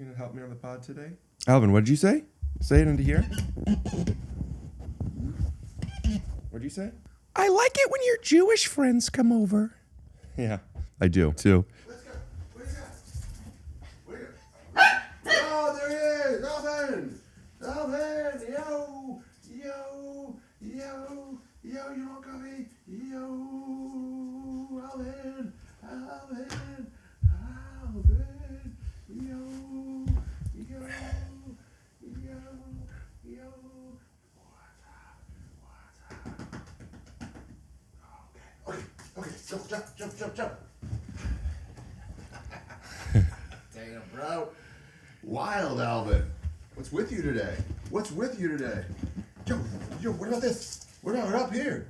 You gonna help me on the pod today? Alvin, what did you say? Say it into here. What did you say? I like it when your Jewish friends come over. Yeah, I do too. Let's go. Where's that? Oh, there he is! Alvin! Alvin! Yo! Yo! Yo! Yo, you want coffee? Yo! Alvin! Alvin! Alvin! Yo! Yo! Yo! Yo! What's up? Okay. Jump. Damn, bro. Wild, Alvin. What's with you today? Yo, what about this? We're up here.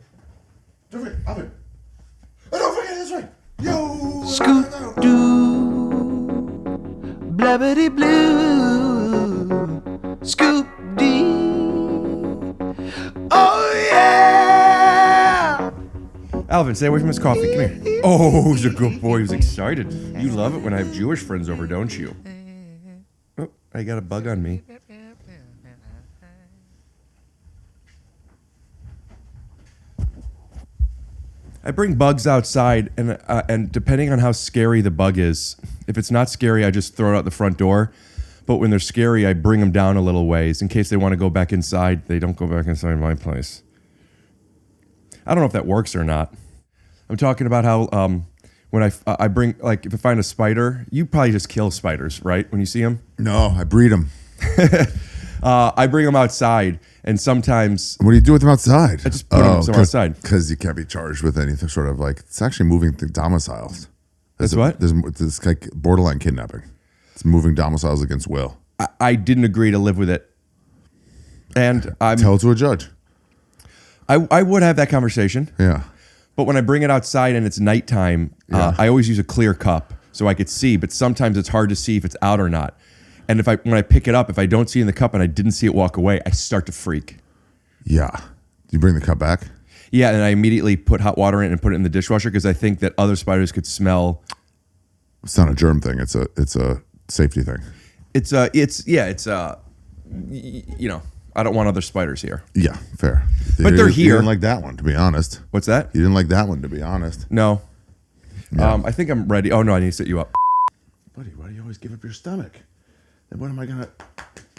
Don't forget, Alvin. Oh, don't forget this way. Yo! Scoop doo, blabbity blue, scoop dee. Oh yeah! Alvin, stay away from his coffee. Come here. Oh, he's a good boy. He's excited. You love it when I have Jewish friends over, don't you? Oh, I got a bug on me. I bring bugs outside, and depending on how scary the bug is, if it's not scary, I just throw it out the front door. But when they're scary, I bring them down a little ways in case they want to go back inside. They don't go back inside my place. I don't know if that works or not. I'm talking about how when I bring, like, if I find a spider, you probably just kill spiders, right? When you see them? No, I breed them. I bring them outside, and sometimes What do you do with them outside? I just put them somewhere outside. Because you can't be charged with anything sort of like, it's actually moving through domiciles. That's what? There's like borderline kidnapping. It's moving domiciles against will. I didn't agree to live with it. And Tell it to a judge. I would have that conversation. Yeah. But when I bring it outside and it's nighttime, I always use a clear cup so I could see. But sometimes it's hard to see if it's out or not. And when I pick it up, if I don't see it in the cup and I didn't see it walk away, I start to freak. Yeah. Do you bring the cup back? Yeah, and I immediately put hot water in it and put it in the dishwasher because I think that other spiders could smell. It's not a germ thing. It's a safety thing. I don't want other spiders here. Yeah, fair. But they're here. You didn't like that one, to be honest. What's that? You didn't like that one, to be honest. No. Yeah. I think I'm ready. Oh, no, I need to sit you up. Buddy, why do you always give up your stomach? Then what am I going to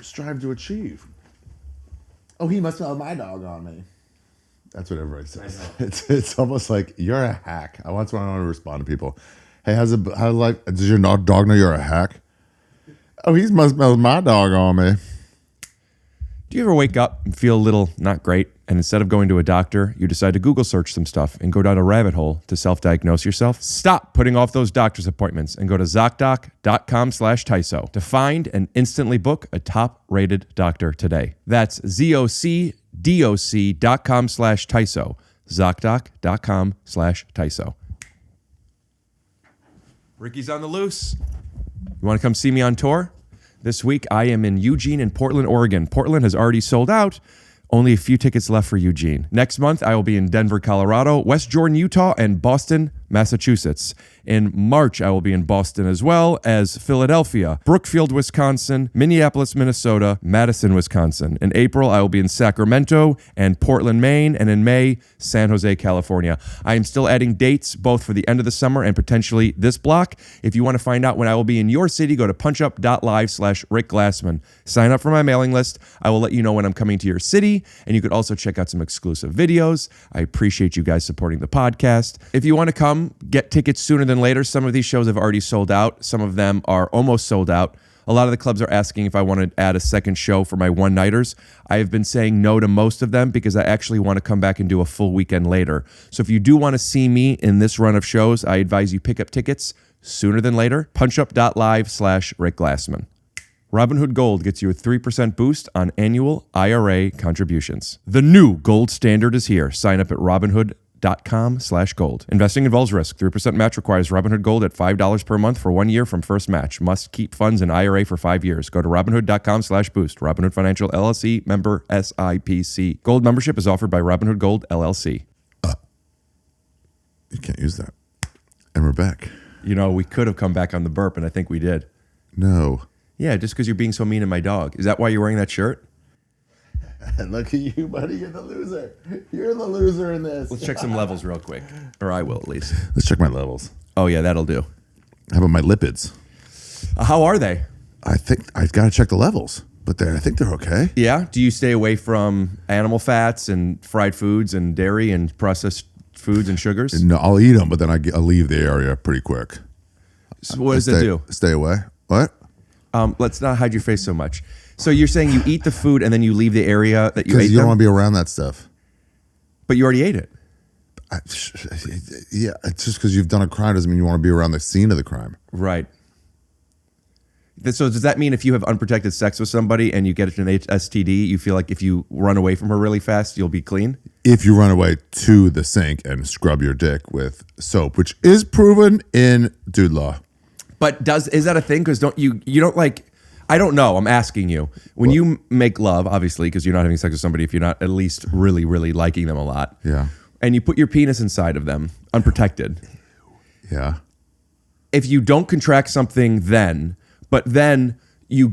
strive to achieve? Oh, he must smell my dog on me. That's what everybody says. It's almost like you're a hack. I want to respond to people. Hey, does your dog know you're a hack? Oh, he must smell my dog on me. Do you ever wake up and feel a little not great, and instead of going to a doctor, you decide to Google search some stuff and go down a rabbit hole to self-diagnose yourself? Stop putting off those doctor's appointments and go to ZocDoc.com/TYSO to find and instantly book a top-rated doctor today. That's ZocDoc.com/TYSO. ZocDoc.com/TYSO. Ricky's on the loose. You want to come see me on tour? This week, I am in Eugene and Portland, Oregon. Portland has already sold out. Only a few tickets left for Eugene. Next month, I will be in Denver, Colorado, West Jordan, Utah, and Boston, Massachusetts. In March, I will be in Boston as well as Philadelphia, Brookfield, Wisconsin, Minneapolis, Minnesota, Madison, Wisconsin. In April, I will be in Sacramento and Portland, Maine, and in May, San Jose, California. I am still adding dates both for the end of the summer and potentially this block. If you want to find out when I will be in your city, go to punchup.live/Rick Glassman. Sign up for my mailing list. I will let you know when I'm coming to your city, and you could also check out some exclusive videos. I appreciate you guys supporting the podcast. If you want to come, get tickets sooner than later. Some of these shows have already sold out. Some of them are almost sold out. A lot of the clubs are asking if I want to add a second show for my one-nighters. I have been saying no to most of them because I actually want to come back and do a full weekend later. So if you do want to see me in this run of shows, I advise you pick up tickets sooner than later. Punchup.live/Rick Glassman. Robinhood Gold gets you a 3% boost on annual IRA contributions. The new gold standard is here. Sign up at Robinhood.com/gold. Investing involves risk. 3% match requires Robinhood Gold at $5 per month for 1 year from first match. Must keep funds in IRA for 5 years. Go to Robinhood.com/boost. Robinhood Financial LLC, member SIPC. Gold membership is offered by Robinhood Gold LLC. You can't use that. And we're back. You know, we could have come back on the burp, and I think we did. No. Yeah, just because you're being so mean to my dog. Is that why you're wearing that shirt? And look at you, buddy. You're the loser. You're the loser in this. Let's check some levels real quick. Or I will, at least. Let's check my levels. Oh, yeah, that'll do. How about my lipids? How are they? I think I've got to check the levels, but I think they're okay. Yeah? Do you stay away from animal fats and fried foods and dairy and processed foods and sugars? No, I'll eat them, but then I'll leave the area pretty quick. So what does that do? Stay away. What? Let's not hide your face so much. So you're saying you eat the food and then you leave the area that you ate Because you don't them? want to be around that stuff. But you already ate it. Yeah, it's just because you've done a crime doesn't mean you want to be around the scene of the crime. Right. So does that mean if you have unprotected sex with somebody and you get an STD, you feel like if you run away from her really fast, you'll be clean? If you run away to the sink and scrub your dick with soap, which is proven in dude law. But is that a thing? Because you don't like, I don't know. I'm asking you. When you make love, obviously, because you're not having sex with somebody if you're not at least really, really liking them a lot. Yeah. And you put your penis inside of them, unprotected. Yeah. If you don't contract something then, but then you're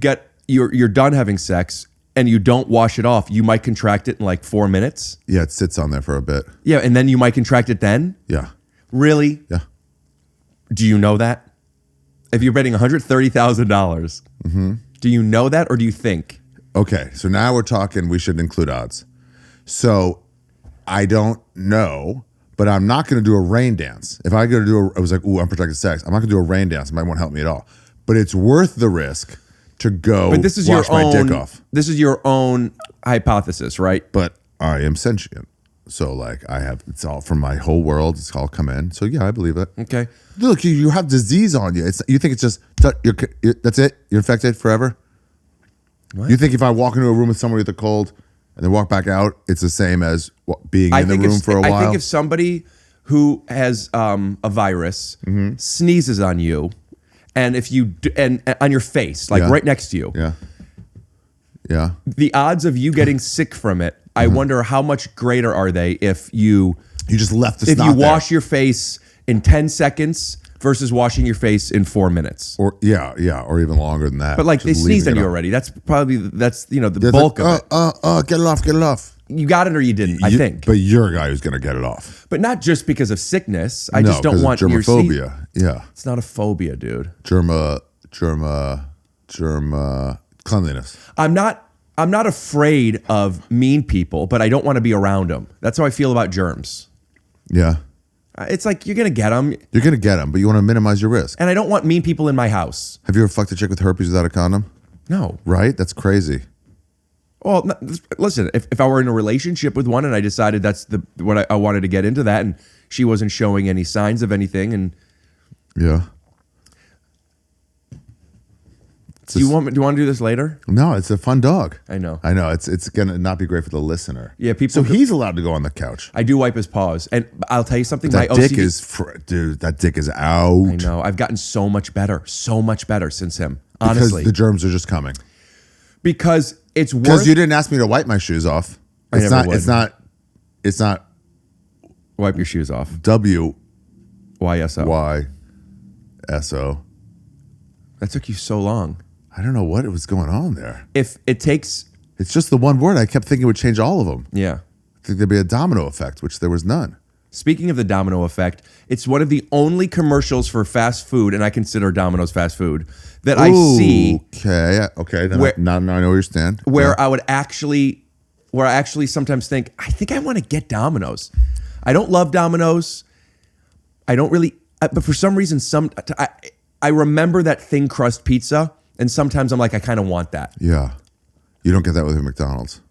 done having sex and you don't wash it off, you might contract it in like 4 minutes. Yeah, it sits on there for a bit. Yeah, and then you might contract it then? Yeah. Really? Yeah. Do you know that? If you're betting $130,000, do you know that or do you think? Okay, so now we're talking, we should include odds. So I don't know, but I'm not going to do a rain dance. If I go to do I was like, ooh, unprotected sex. I'm not going to do a rain dance. It might won't help me at all. But it's worth the risk to go But this is wash your my own, dick off. This is your own hypothesis, right? But I am sentient. So like it's all from my whole world. It's all come in. So yeah, I believe it. Okay. Look, you have disease on you. You think it's just, that's it? You're infected forever? What? You think if I walk into a room with somebody with a cold and then walk back out, it's the same as being in the room for a while? I think if somebody who has a virus sneezes on you, and if you and on your face, like right next to you, yeah, the odds of you getting sick from it, I wonder how much greater are they if you just left the if snot you there. wash your face in 10 seconds versus washing your face in 4 minutes. Or or even longer than that. But like they Just sneezed on leaving you it already. That's probably the It's bulk like, of it. Get it off. You got it or you didn't, I think. But you're a guy who's going to get it off. But not just because of sickness. I No, just don't 'cause of want your germophobia. Yeah. It's not a phobia, dude. Germ cleanliness. I'm not afraid of mean people, but I don't want to be around them. That's how I feel about germs. Yeah. It's like you're gonna get them, You're going to get them, but you want to minimize your risk. and I don't want mean people in my house. Have you ever fucked a chick with herpes without a condom? No. Right? That's crazy. Well, listen. If I were in a relationship with one and I decided that's what I wanted to get into that, and she wasn't showing any signs of anything, and Yeah. do you want to do this later? No, it's a fun dog. I know. It's gonna not be great for the listener. Yeah, people. So he's allowed to go on the couch. I do wipe his paws, and I'll tell you something. That my dick OCD, is, dude. That dick is out. I know. I've gotten so much better since him. Honestly, Because the germs are just coming. Because it's worth. Because you didn't ask me to wipe my shoes off. I It's never not. would. It's not. Wipe your shoes off. WYSO. That took you so long. I don't know what was going on there. If it takes, It's just the one word. I kept thinking it would change all of them. yeah. I think there'd be a domino effect, which there was none. Speaking of the domino effect, it's one of the only commercials for fast food, and I consider Domino's fast food, that I see Okay. Then Where- now I know where you stand. where Yeah. I actually sometimes think, I think I want to get Domino's. I don't love Domino's. I don't really, but for some reason, I remember that thin crust pizza, and sometimes I'm like, I kind of want that. Yeah. You don't get that with your McDonald's.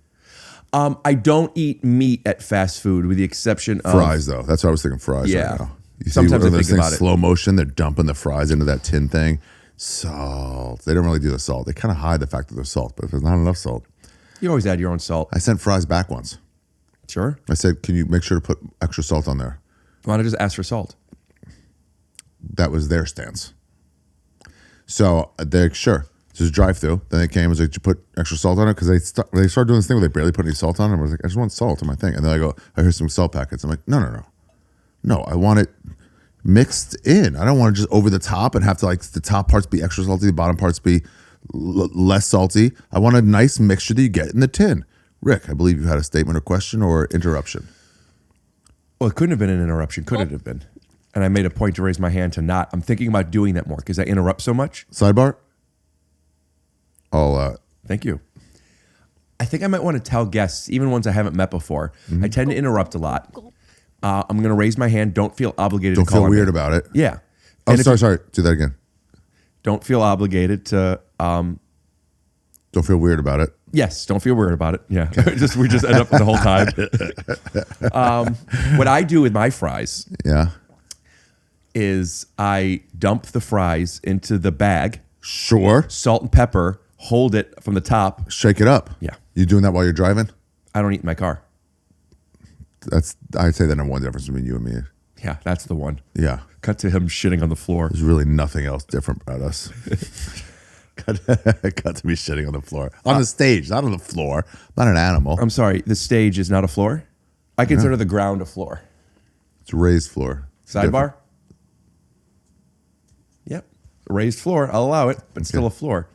I don't eat meat at fast food, with the exception of Fries, though. That's what I was thinking. Fries. Yeah. Right now. You Sometimes see I those think things about it. slow motion. They're dumping the fries into that tin thing. Salt. They don't really do the salt. They kind of hide the fact that there's salt, but if there's not enough salt, You always add your own salt. I sent fries back once. Sure. I said, "Can you make sure to put extra salt on there?" Why not just ask for salt? That was their stance. So they're sure. Just drive through. Then they came and was like, "Did you put extra salt on it?" Because they started doing this thing where they barely put any salt on it. I was like, "I just want salt on my thing." And then I go, "I hear some salt packets." I'm like, No, I want it mixed in. I don't want to just over the top and have to like the top parts be extra salty, the bottom parts be less salty. I want a nice mixture that you get in the tin. Rick, I believe you had a statement or question or interruption. Well, it couldn't have been an interruption. Could it have been? And I made a point to raise my hand to not. I'm thinking about doing that more because I interrupt so much. Sidebar? Thank you. I think I might want to tell guests, even ones I haven't met before. I tend to interrupt a lot. I'm going to raise my hand. Don't feel obligated Don't to call feel on weird me. about it. Yeah. Oh, And if sorry. Do that again. Don't feel obligated to. Don't feel weird about it. Yes, don't feel weird about it. Yeah, we just end up the whole time. What I do with my fries Yeah. is I dump the fries into the bag, Sure. salt and pepper, hold it from the top. Shake it up. Yeah. You doing that while you're driving? I don't eat in my car. I'd say the number one difference between you and me. Yeah, that's the one. Yeah. Cut to him shitting on the floor. There's really nothing else different about us. Got to be shitting on the floor. On the stage, not on the floor. I'm not an animal. I'm sorry, the stage is not a floor? I consider the ground a floor. It's a raised floor. It's Sidebar? different. Yep. Raised floor, I'll allow it, but still a floor.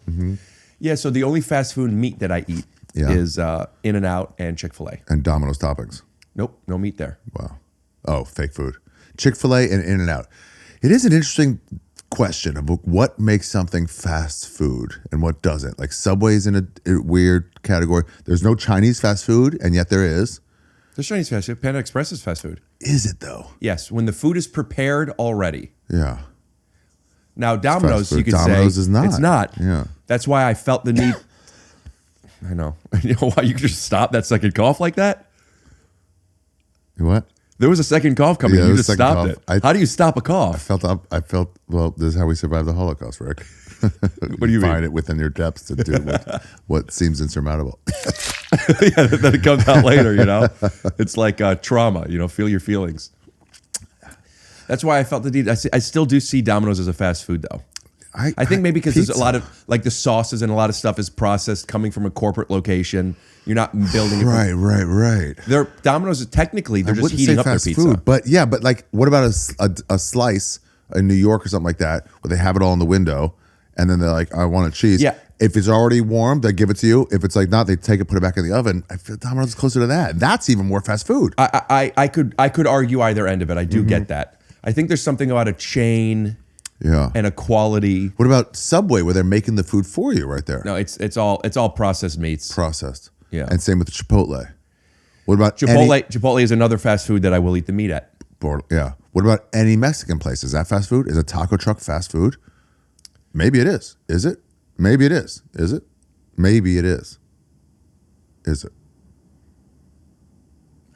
Yeah, so the only fast food meat that I eat is In-N-Out and Chick-fil-A. And Domino's toppings. Nope, no meat there. Wow. Oh, fake food. Chick-fil-A and In-N-Out. It is an interesting question of what makes something fast food and what doesn't. Like Subway's in a weird category. There's no Chinese fast food, and yet there is. There's Chinese fast food. Panda Express is fast food. Is it though? Yes, when the food is prepared already. Yeah. Now, Domino's, food. you could Domino's say, is not. It's not. Yeah. That's why I felt the need. I know. You know why you could just stop that second cough like that? What? There was a second cough coming. Yeah, You there just was a second stopped cough. it. How do you stop a cough? Well, this is how we survived the Holocaust, Rick. What do you find mean? it within your depths to do what seems insurmountable. Yeah, then it comes out later, you know? It's like trauma, you know, feel your feelings. That's why I felt the need. I still do see Domino's as a fast food, though. I think maybe because there's a lot of, like the sauces and a lot of stuff is processed coming from a corporate location. You're not building it. Right. They're Domino's, technically, they're just heating up their pizza. Food, but like, what about a slice in New York or something like that, where they have it all in the window, and then they're like, I want a cheese. Yeah. If it's already warm, they give it to you. If it's like not, they take it, put it back in the oven. I feel Domino's is closer to that. That's even more fast food. I could argue either end of it. I do get that. I think there's something about a chain and a quality. What about Subway, where they're making the food for you right there? No, it's all processed meats. Processed. Yeah. And same with the Chipotle. What about Chipotle is another fast food that I will eat the meat at. Yeah. What about any Mexican place? Is that fast food? Is a taco truck fast food? Maybe it is. Is it? Maybe it is. Is it? Maybe it is. Is it?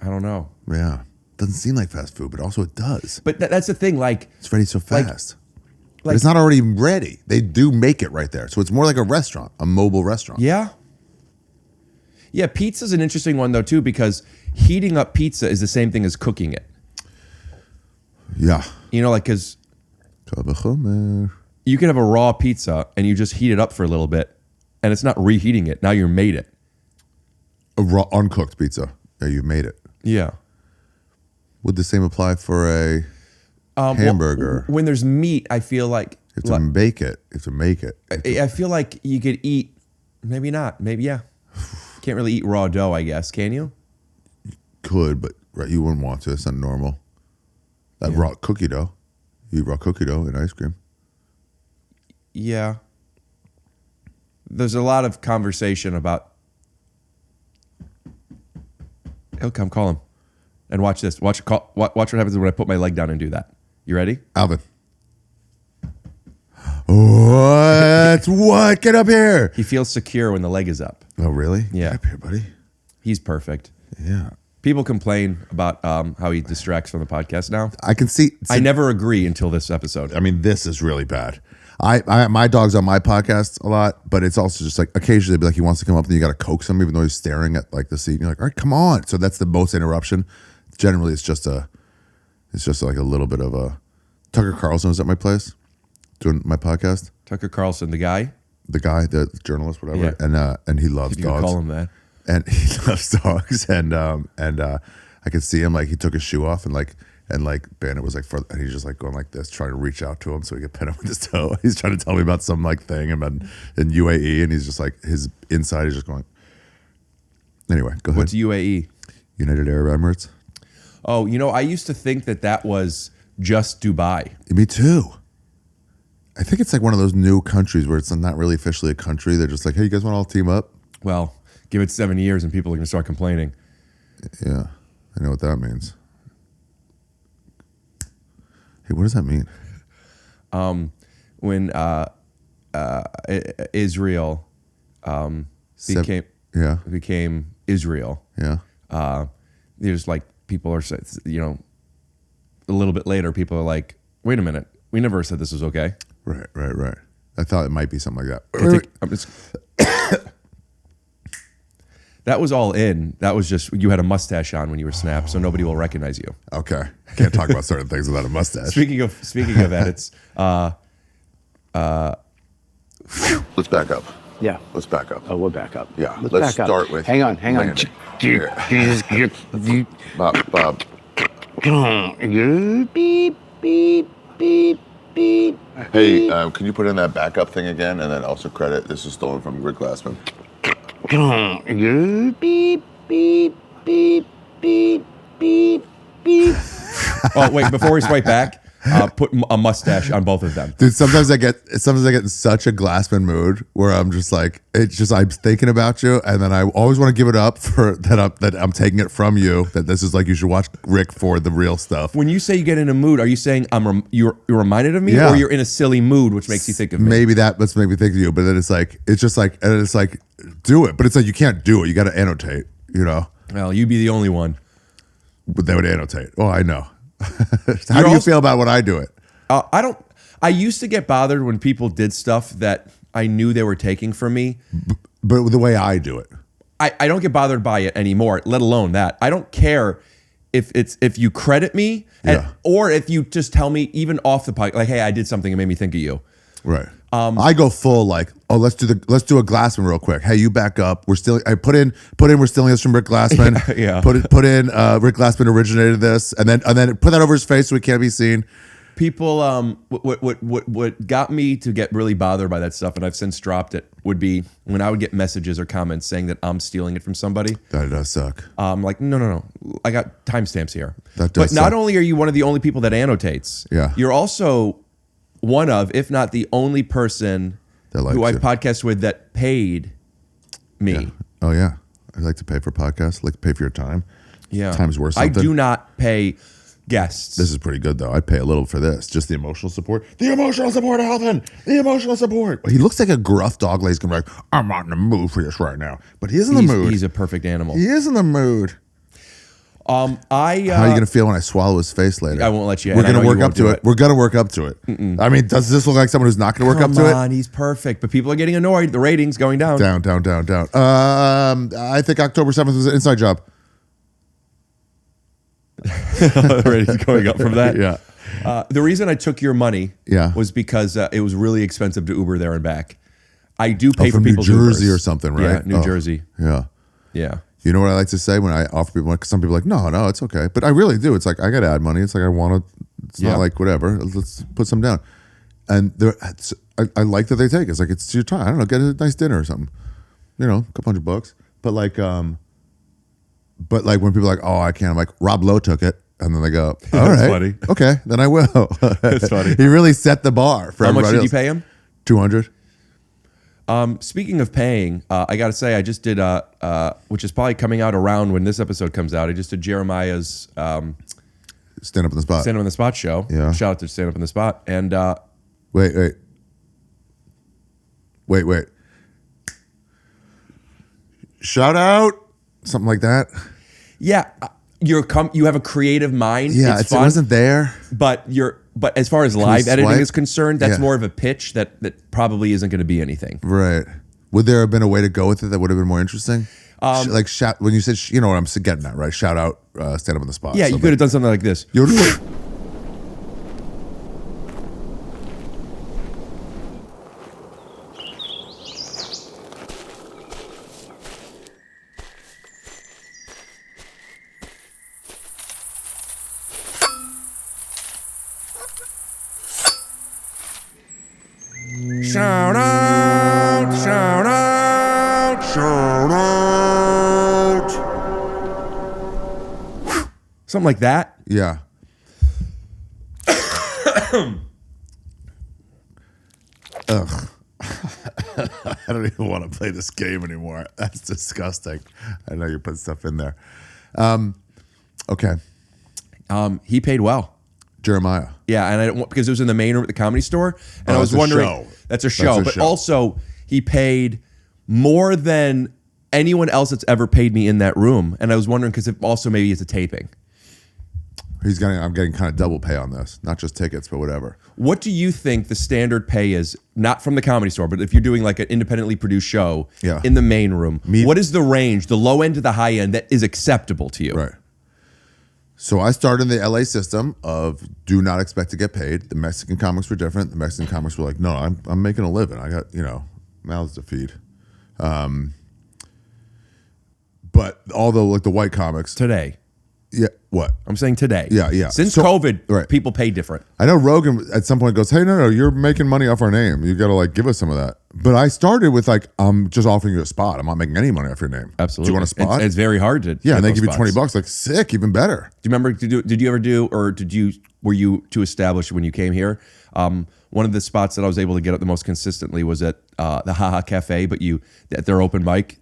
I don't know. Yeah. Doesn't seem like fast food, but also it does. But that's the thing. Like, it's ready so fast. But like it's not already ready. They do make it right there. So it's more like a restaurant, a mobile restaurant. Yeah. Yeah, pizza's an interesting one, though, too, because heating up pizza is the same thing as cooking it. Yeah. You know, like, because you can have a raw pizza and you just heat it up for a little bit, and it's not reheating it. Now you've made it. A raw, uncooked pizza. Yeah, you've made it. Yeah. Would the same apply for a hamburger? Well, when there's meat, I feel like... You have to bake it. You have to make it. I feel like you could eat... Maybe not. Maybe, yeah. Can't really eat raw dough, I guess. Can you? You could, but you wouldn't want to. It's not normal. That raw cookie dough. You eat raw cookie dough in ice cream. Yeah. There's a lot of conversation about... He'll come, call him. And watch this. Watch what happens when I put my leg down and do that. You ready? Alvin. What? Get up here. He feels secure when the leg is up. Oh, really? Yeah. Get up here, buddy. He's perfect. Yeah. People complain about how he distracts from the podcast now. I can see. I never agree until this episode. I mean, this is really bad. My dog's on my podcast a lot, but it's also just like occasionally be like he wants to come up and you got to coax him even though he's staring at like the seat. And you're like, all right, come on. So that's the most interruption. Generally, it's just like a little bit of a. Tucker Carlson was at my place doing my podcast. Tucker Carlson, the guy, the journalist, whatever, and he loves you dogs. Call him that. And he loves dogs, and I could see him like he took his shoe off and like And like Bandit was like, and he's just like going like this, trying to reach out to him so he could pin him with his toe. He's trying to tell me about some like thing about in UAE, and he's just like his inside is just going. Anyway, go ahead. What's UAE? United Arab Emirates. Oh, I used to think that was just Dubai. Me too. I think it's like one of those new countries where it's not really officially a country. They're just like, hey, you guys want to all team up? Well, give it 7 years and people are going to start complaining. Yeah, I know what that means. Hey, what does that mean? When Israel became Israel, there's like people are, a little bit later, people are like, wait a minute, we never said this was okay. Right. I thought it might be something like that. That was all in. That was just, you had a mustache on when you were snapped, so nobody will recognize you. Okay. Can't talk about certain things without a mustache. Speaking of edits, let's back up. Yeah. Let's back up. Oh, we'll back up. Yeah. Let's Let's back start up. with. Hang on. landing. Bob. Come on. Beep, beep, beep, beep. Hey, can you put in that backup thing again, and then also credit this is stolen from Rick Glassman. Come on. Beep, beep, beep, beep, beep, beep. Oh wait, before we swipe back, put a mustache on both of them. Dude, sometimes I get in such a Glassman mood where I'm just like, I'm thinking about you, and then I always want to give it up for that I'm taking it from you. That this is like, you should watch Rick for the real stuff. When you say you get in a mood, are you saying you're reminded of me, Yeah. or you're in a silly mood, which makes you think of me? Maybe that's make me think of you, but then it's just like do it, but it's like you can't do it. You got to annotate, Well, you'd be the only one. But they would annotate. Oh, I know. How do you feel about when I do it? I used to get bothered when people did stuff that I knew they were taking from me. But the way I do it. I don't get bothered by it anymore, let alone that. I don't care if you credit me or if you just tell me even off the podcast, like, hey, I did something that made me think of you. Right. I go full like, oh, let's do a Glassman real quick. Hey, you back up. I put in we're stealing this from Rick Glassman. Yeah. Put in Rick Glassman originated this, and then put that over his face so he can't be seen. People, what got me to get really bothered by that stuff, and I've since dropped it, would be when I would get messages or comments saying that I'm stealing it from somebody. That does suck. Like, no. I got timestamps here. That does But not suck. only are you one of the only people that annotates, you're also one of, if not the only person who I've podcasted with that paid me. Yeah. Oh, yeah. I like to pay for podcasts. I like to pay for your time. Yeah. Time's worth I something. do not pay guests. This is pretty good, though. I'd pay a little for this. Just the emotional support. The emotional support, Alvin. The emotional support. He looks like a gruff dog. He's going to be like, I'm not in the mood for this right now. But he is in the mood. He's a perfect animal. He is in the mood. How are you going to feel when I swallow his face later? I won't let you. We're going to work up to it. We're going to work up to it. I mean, does this look like someone who's not going to work up to it? Come on, he's perfect. But people are getting annoyed. The ratings going down. Down. I think October 7th was an inside job. The ratings going up from that. Yeah. The reason I took your money was because it was really expensive to Uber there and back. I do pay for from New people's Jersey Ubers. or something, right? Yeah, New Jersey. Yeah. Yeah. You know what I like to say when I offer people? Because some people are like, no, it's okay, but I really do. It's like I got to add money. It's like I want to. It's not like whatever. Let's put some down. And I like that they take it. It's like it's your time. I don't know. Get a nice dinner or something. A couple $100. But like when people are like, oh, I can't. I'm like, Rob Lowe took it, and then they go, all right, funny. Okay, then I will. That's funny. He really set the bar for How much everybody did you else. pay him? $200. Speaking of paying, I got to say, I just did, which is probably coming out around when this episode comes out. I just did Jeremiah's Stand up on the spot. Stand Up on the Spot show. Yeah. Shout out to Stand Up on the Spot. And Wait. Shout out. Something like that. yeah, you have a creative mind. Yeah, it's it fun, wasn't there. But as far as live editing swipe? is concerned, that's Yeah. more of a pitch that probably isn't going to be anything. Right. Would there have been a way to go with it that would have been more interesting? Like shout when you said, you know what I'm getting at, right? Shout out, stand up on the spot. Yeah, you could have done something like this. You're doing. Shout out, shout out, shout out. Something like that. Yeah. Ugh. I don't even want to play this game anymore. That's disgusting. I know you put stuff in there. Okay. He paid well. Jeremiah. Yeah, and I don't, because it was in the main room at the Comedy Store, and Oh, I was that's a wondering. show. That's a show, That's a but show. also he paid more than anyone else that's ever paid me in that room, and I was wondering because also maybe it's a taping. I'm getting kind of double pay on this, not just tickets, but whatever. What do you think the standard pay is? Not from the Comedy Store, but if you're doing like an independently produced show in the main room, what is the range, the low end to the high end, that is acceptable to you? Right. So I started in the LA system of do not expect to get paid. The Mexican comics were different. The Mexican comics were like, no, I'm making a living. I got, mouths to feed. But although like the white comics Today. Yeah, what? I'm saying today. Yeah. Since So- COVID, right. people pay different. I know Rogan at some point goes, hey, no, you're making money off our name. You got to like give us some of that. But I started with like, I'm just offering you a spot. I'm not making any money off your name. Absolutely. Do you want a spot? It's very hard to. Yeah, get and they those give you spots. $20. Like sick, even better. Do you remember? Did you ever do, or were you too established when you came here? One of the spots that I was able to get up the most consistently was at the Haha Cafe, but at their open mic.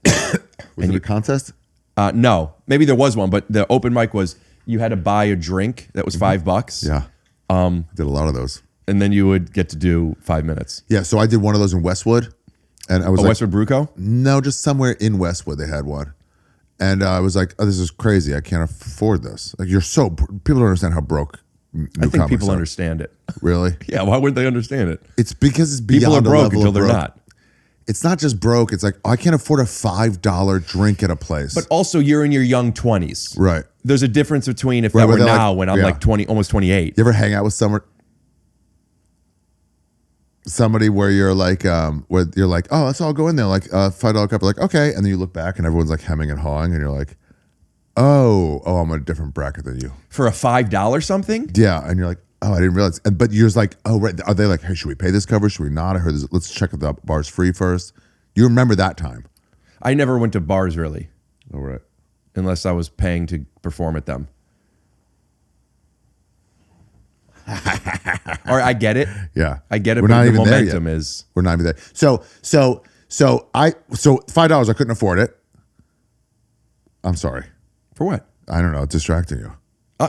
Was it a contest? No, maybe there was one, but the open mic was you had to buy a drink that was $5. Yeah. Did a lot of those. And then you would get to do 5 minutes. Yeah, so I did one of those in Westwood. And I was like, Westwood Bruco? no, just somewhere in Westwood they had one. And I was like, oh, this is crazy. I can't afford this. Like, people don't understand how broke new I think comics people are. understand it. Really? Yeah, why wouldn't they understand it? It's because it's beyond People are a broke level until of they're broke. not. It's not just broke. It's like, I can't afford a $5 drink at a place. But also, you're in your young 20s. Right. There's a difference between if Right, that where were they're now like- when I'm yeah. like 20, almost 28. You ever hang out with somebody where you're like, oh, let's all go in there, like $5 cup, like, okay. And then you look back and everyone's like hemming and hawing and you're like, oh, I'm in a different bracket than you. For a $5 something? Yeah. And you're like, oh, I didn't realize. But you're just like, oh, right. Are they like, hey, should we pay this cover? Should we not? I heard this. Let's check if the bar's free first. You remember that time. I never went to bars really, Oh, right. unless I was paying to perform at them. Or I get it. Yeah. I get it, We're but not the even there momentum yet. is. We're not even there. So $5, I couldn't afford it. I'm sorry. For what? I don't know. It's distracting you.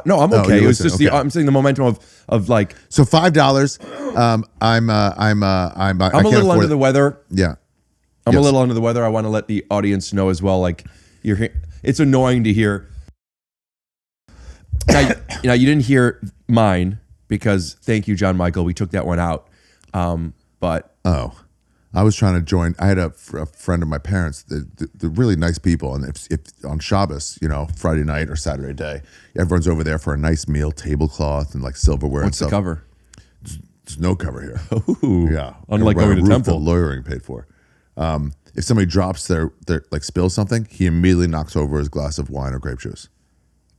No, I'm Oh, okay. you It was listen, just okay. I'm saying the momentum of like So $5. I'm a little under the weather. Yeah. I'm a Yes. little under the weather. I want to let the audience know as well. Like it's annoying to hear. Now you didn't hear mine because thank you, JonMichael. We took that one out. But Oh, I was trying to join. I had a friend of my parents. They're really nice people, and if on Shabbos, Friday night or Saturday day, everyone's over there for a nice meal, tablecloth and like silverware. what's and the stuff. cover? There's no cover here. Ooh, Yeah, unlike Right, going to roof temple. The lawyering paid for. If somebody drops their like spills something, he immediately knocks over his glass of wine or grape juice.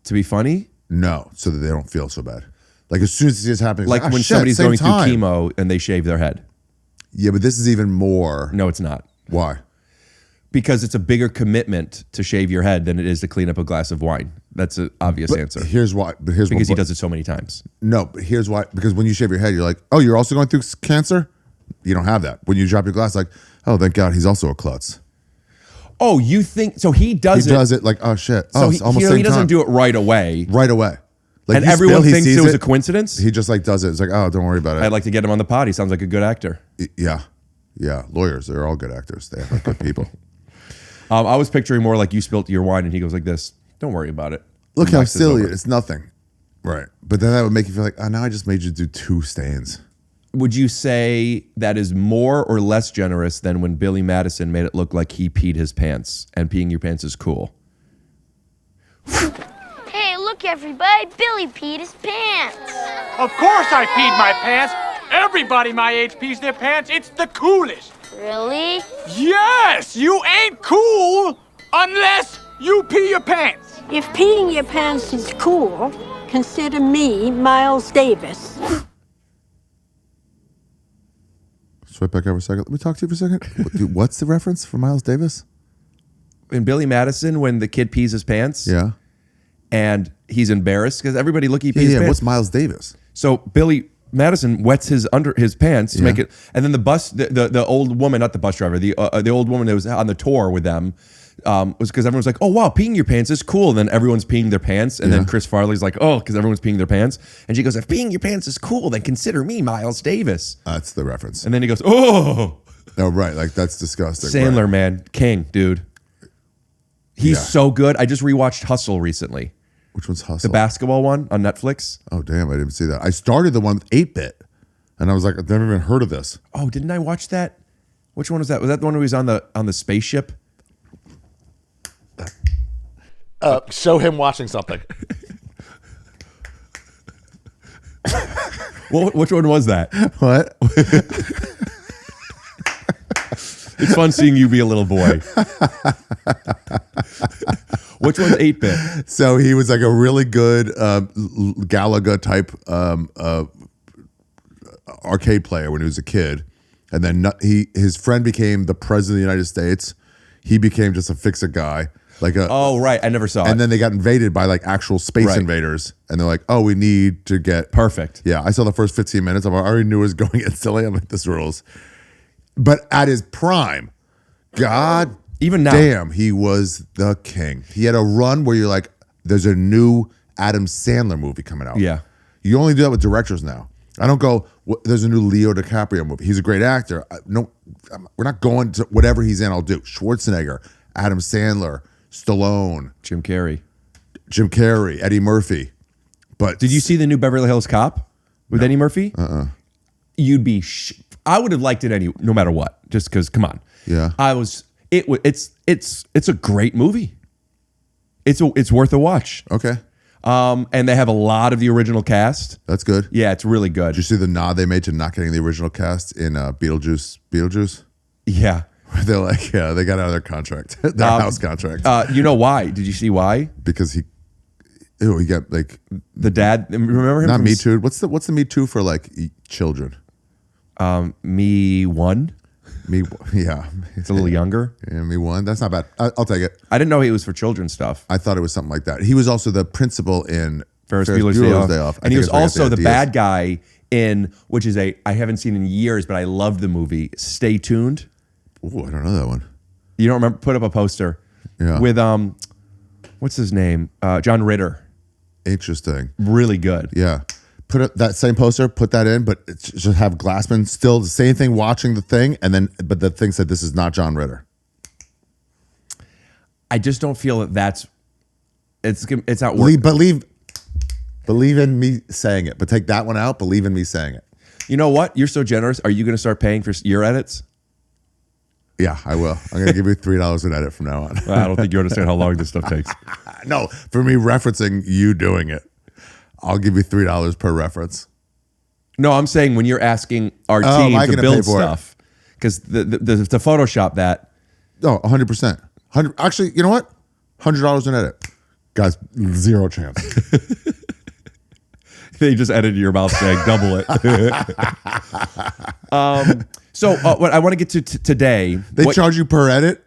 To be funny, No, so that they don't feel so bad. Like as soon as it happens, like when somebody's going through chemo and they shave their head. Yeah, but this is even more. No, it's not. Why? Because it's a bigger commitment to shave your head than it is to clean up a glass of wine. That's an obvious answer. Here's why. But here's Because he one, does it so many times. No, but here's why. Because when you shave your head, you're like, oh, you're also going through cancer? You don't have that. When you drop your glass, like, oh, thank God, he's also a klutz. Oh, you think so? He does He it. does it like, oh shit. So Oh, it's almost he same doesn't time. do it right away, right away. Like and you everyone spill, he thinks sees it was a coincidence. He just like does it. It's like, oh, don't worry about it. I'd like to get him on the pod. He sounds like a good actor. Yeah. Lawyers, they're all good actors. They are good people. I was picturing more like you spilt your wine and he goes like this. Don't worry about it. Look how Knocks this silly over. it's nothing. Right. But then that would make you feel like, oh, now I just made you do 2 stains. Would you say that is more or less generous than when Billy Madison made it look like he peed his pants and peeing your pants is cool? Hey, look, everybody. Billy peed his pants. Of course I peed my pants. Everybody my age pees their pants. It's the coolest. Really? Yes, you ain't cool unless you pee your pants. If peeing your pants is cool, consider me Miles Davis. Swipe back over a second. Let me talk to you for a second. Dude, what's the reference for Miles Davis? In Billy Madison, when the kid pees his pants, Yeah. and he's embarrassed because everybody look he pees Yeah, his yeah. pants. What's Miles Davis? So Billy Madison wets his pants to make it, and then the old woman, not the bus driver, the old woman that was on the tour with them, was because everyone's like, oh wow, peeing your pants is cool, and then everyone's peeing their pants, and then Chris Farley's like, oh, because everyone's peeing their pants, and she goes, if peeing your pants is cool, then consider me Miles Davis. That's the reference. And then he goes, oh, No, right. Like that's disgusting. Sandler, right. man, king, dude. He's so good. I just rewatched Hustle recently. Which one's Hustle? The basketball one on Netflix. Oh damn, I didn't see that. I started the one with 8-Bit, and I was like, I've never even heard of this. Oh, didn't I watch that? Which one was that? Was that the one where he was on the spaceship? Show him watching something. Well, which one was that? What? It's fun seeing you be a little boy. Which one's 8-Bit? So he was like a really good Galaga type arcade player when he was a kid, and then his friend became the president of the United States. He became just a fix-it guy, like a. Oh right, I never saw it. And then they got invaded by like actual space Right. invaders, and they're like, "Oh, we need to get Perfect. Yeah, I saw the first 15 minutes. I already knew it was going instantly. I'm like, this rules. But at his prime, God, Even now. damn, he was the king. He had a run where you're like, there's a new Adam Sandler movie coming out. Yeah. You only do that with directors now. I don't go, there's a new Leo DiCaprio movie. He's a great actor. We're not going to whatever he's in, I'll do. Schwarzenegger, Adam Sandler, Stallone, Jim Carrey, Eddie Murphy. But did you see the new Beverly Hills Cop with Eddie Murphy? You'd be. I would have liked it no matter what. Just because, come on. Yeah. It's a great movie. It's worth a watch. Okay. And they have a lot of the original cast. That's good. Yeah, it's really good. Did you see the nod they made to not getting the original cast in Beetlejuice? Yeah. They're like, yeah, they got out of their contract, their house contract. You know why? Did you see why? Because he got like The dad. Remember him? not from Me Too. What's the Me Too for like children? Me One. Me, yeah, It's a little younger. Yeah, Me One. That's not bad. I'll take it. I didn't know he was for children's stuff. I thought it was something like that. He was also the principal in Ferris Bueller's Day Off. I And he think was that's where I got also the ideas. bad guy in, which is I haven't seen in years, but I love the movie. Stay Tuned. Ooh, I don't know that one. You don't remember? Put up a poster. Yeah. With what's his name? John Ritter. Interesting. Really good. Yeah. That same poster, put that in, but just have Glassman still the same thing watching the thing, but the thing said this is not John Ritter. I just don't feel that it's not worth. Believe in me saying it, but take that one out. Believe in me saying it. You know what? You're so generous. Are you going to start paying for your edits? Yeah, I will. I'm going to give you $3 an edit from now on. I don't think you understand how long this stuff takes. No, for me referencing you doing it, I'll give you $3 per reference. No, I'm saying when you're asking our Oh, team am I to gonna build pay for it? stuff, because the Photoshop that. No, 100%. Actually, you know what? $100 an edit. Guys, zero chance. They just edited your mouth saying double it. So what I want to get to today. They charge you per edit?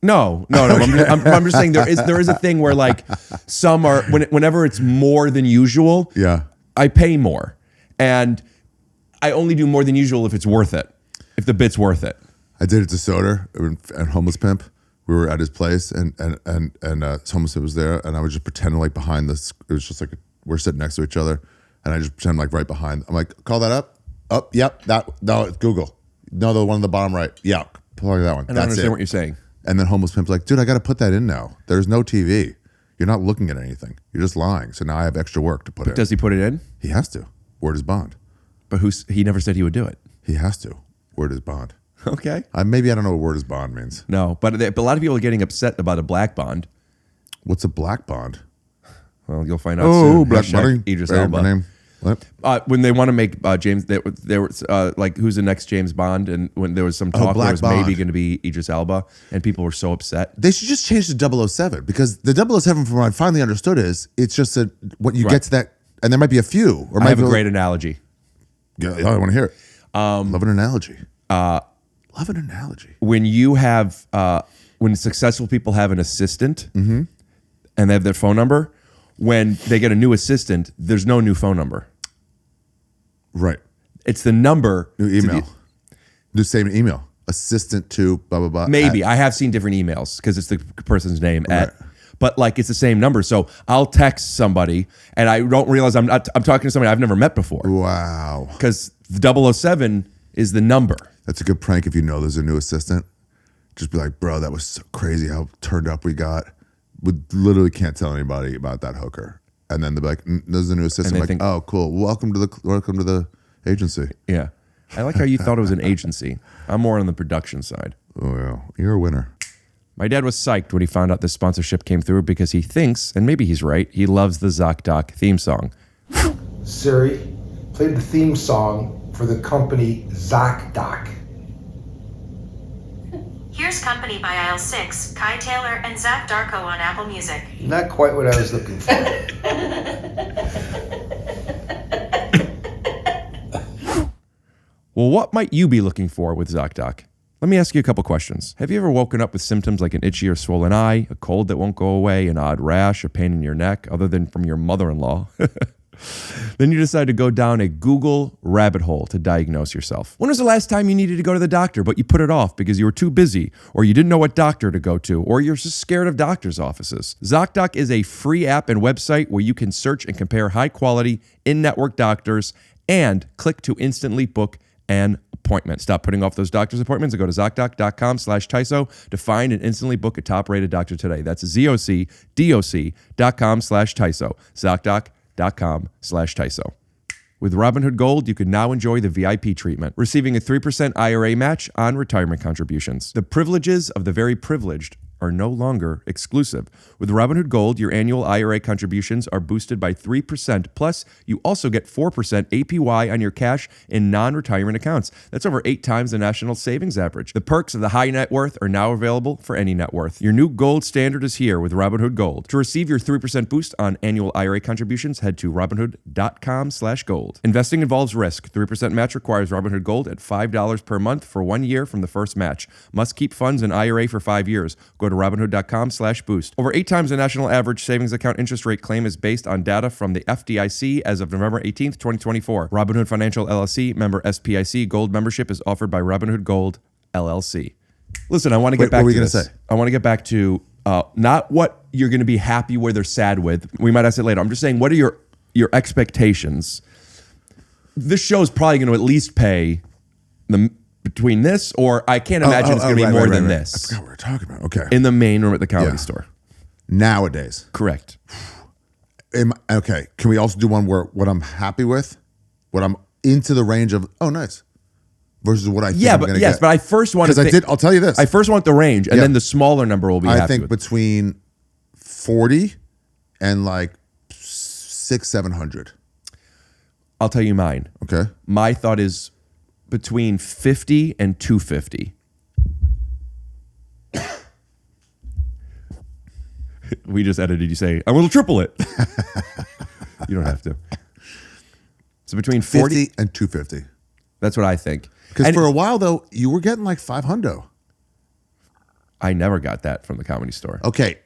No. I'm just saying there is a thing where like some are whenever it's more than usual. Yeah. I pay more, and I only do more than usual if it's worth it. If the bit's worth it. I did it to Soder and Homeless Pimp. We were at his place, and Homeless Pimp was there, and I was just pretending like behind this. It was just like we're sitting next to each other, and I just pretend like right behind. I'm like, call that up. Up, yep. No, it's Google. No, the one on the bottom right. Yeah, plug that one. I don't That's understand it. what you're saying. And then Homeless Pimp's like, dude, I got to put that in now. There's no TV. You're not looking at anything. You're just lying. So now I have extra work to put in. Does he put it in? He has to. Word is bond. But he never said he would do it. He has to. Word is bond. Okay. Maybe I don't know what word is bond means. No, but a lot of people are getting upset about a black bond. What's a black bond? Well, you'll find out soon. Black Hashtag bonding. Idris Right, Elba. my name. What? When they want to make James, there was like who's the next James Bond, and when there was some talk Black there was Bond. maybe going to be Idris Elba, and people were so upset. They should just change to 007 because the 007, from what I finally understood, is it's just what you Right. get to that, and there might be a few. Or I might have a be great analogy. Yeah, I want to hear it. Love an analogy. Love an analogy. when you have when successful people have an assistant and they have their phone number, when they get a new assistant, there's no new phone number. Right. It's the number. New email. New same email. Assistant to blah, blah, blah. Maybe. I have seen different emails because it's the person's name. Right. But like it's the same number. So I'll text somebody and I don't realize I'm talking to somebody I've never met before. Wow. Because 007 is the number. That's a good prank if you know there's a new assistant. Just be like, bro, that was so crazy how turned up we got. We literally can't tell anybody about that hooker. And then they'll be like, there's a new assistant. And I'm they like, think- oh, cool. Welcome to the agency. Yeah. I like how you thought it was an agency. I'm more on the production side. Oh, yeah. You're a winner. My dad was psyched when he found out this sponsorship came through because he thinks, and maybe he's right, he loves the ZocDoc theme song. Siri, play the theme song for the company ZocDoc. Here's Company by Aisle 6, Kai Taylor and Zach Darko on Apple Music. Not quite what I was looking for. Well, what might you be looking for with ZocDoc? Let me ask you a couple questions. Have you ever woken up with symptoms like an itchy or swollen eye, a cold that won't go away, an odd rash, a pain in your neck, other than from your mother-in-law? Then you decide to go down a Google rabbit hole to diagnose yourself. When was the last time you needed to go to the doctor, but you put it off because you were too busy, or you didn't know what doctor to go to, or you're just scared of doctor's offices? ZocDoc is a free app and website where you can search and compare high-quality, in-network doctors and click to instantly book an appointment. Stop putting off those doctor's appointments and go to ZocDoc.com/TYSO to find and instantly book a top-rated doctor today. That's ZocDoc.com/TYSO. ZocDoc.com/TYSO. With Robinhood Gold, you can now enjoy the VIP treatment, receiving a 3% IRA match on retirement contributions. The privileges of the very privileged are no longer exclusive. With Robinhood Gold, your annual IRA contributions are boosted by 3%, plus you also get 4% APY on your cash in non-retirement accounts. That's over 8 times the national savings average. The perks of the high net worth are now available for any net worth. Your new gold standard is here with Robinhood Gold. To receive your 3% boost on annual IRA contributions, head to Robinhood.com/gold. Investing involves risk. 3% match requires Robinhood Gold at $5 per month for 1 year from the first match. Must keep funds in IRA for 5 years. Go to Robinhood.com/boost. Over 8 times the national average savings account interest rate claim is based on data from the FDIC as of November 18th, 2024. Robinhood Financial LLC, member SPIC. Gold membership is offered by Robinhood Gold LLC. Listen, I want to get back what were to you this. gonna say? I want to get back to not what you're going to be happy with or sad with. We might ask it later. I'm just saying, what are your expectations? This show is probably going to at least pay between this, or I can't imagine it's going to be more than this. I forgot what we were talking about. Okay. In the main room at the Comedy Store. Nowadays. Correct. Okay. Can we also do one where what I'm happy with, what I'm into the range of, oh, nice, versus what I think I'm going to get? But I first want to I'll tell you this. I first want the range, and then the smaller number will be happy I think with. between 40 and like 600-700. I'll tell you mine. Okay. My thought is between 50 and 250. We just edited you say, I will triple it. You don't have to. So between 50 and 250. That's what I think. Because for a while, though, you were getting like 500. I never got that from the Comedy Store. Okay.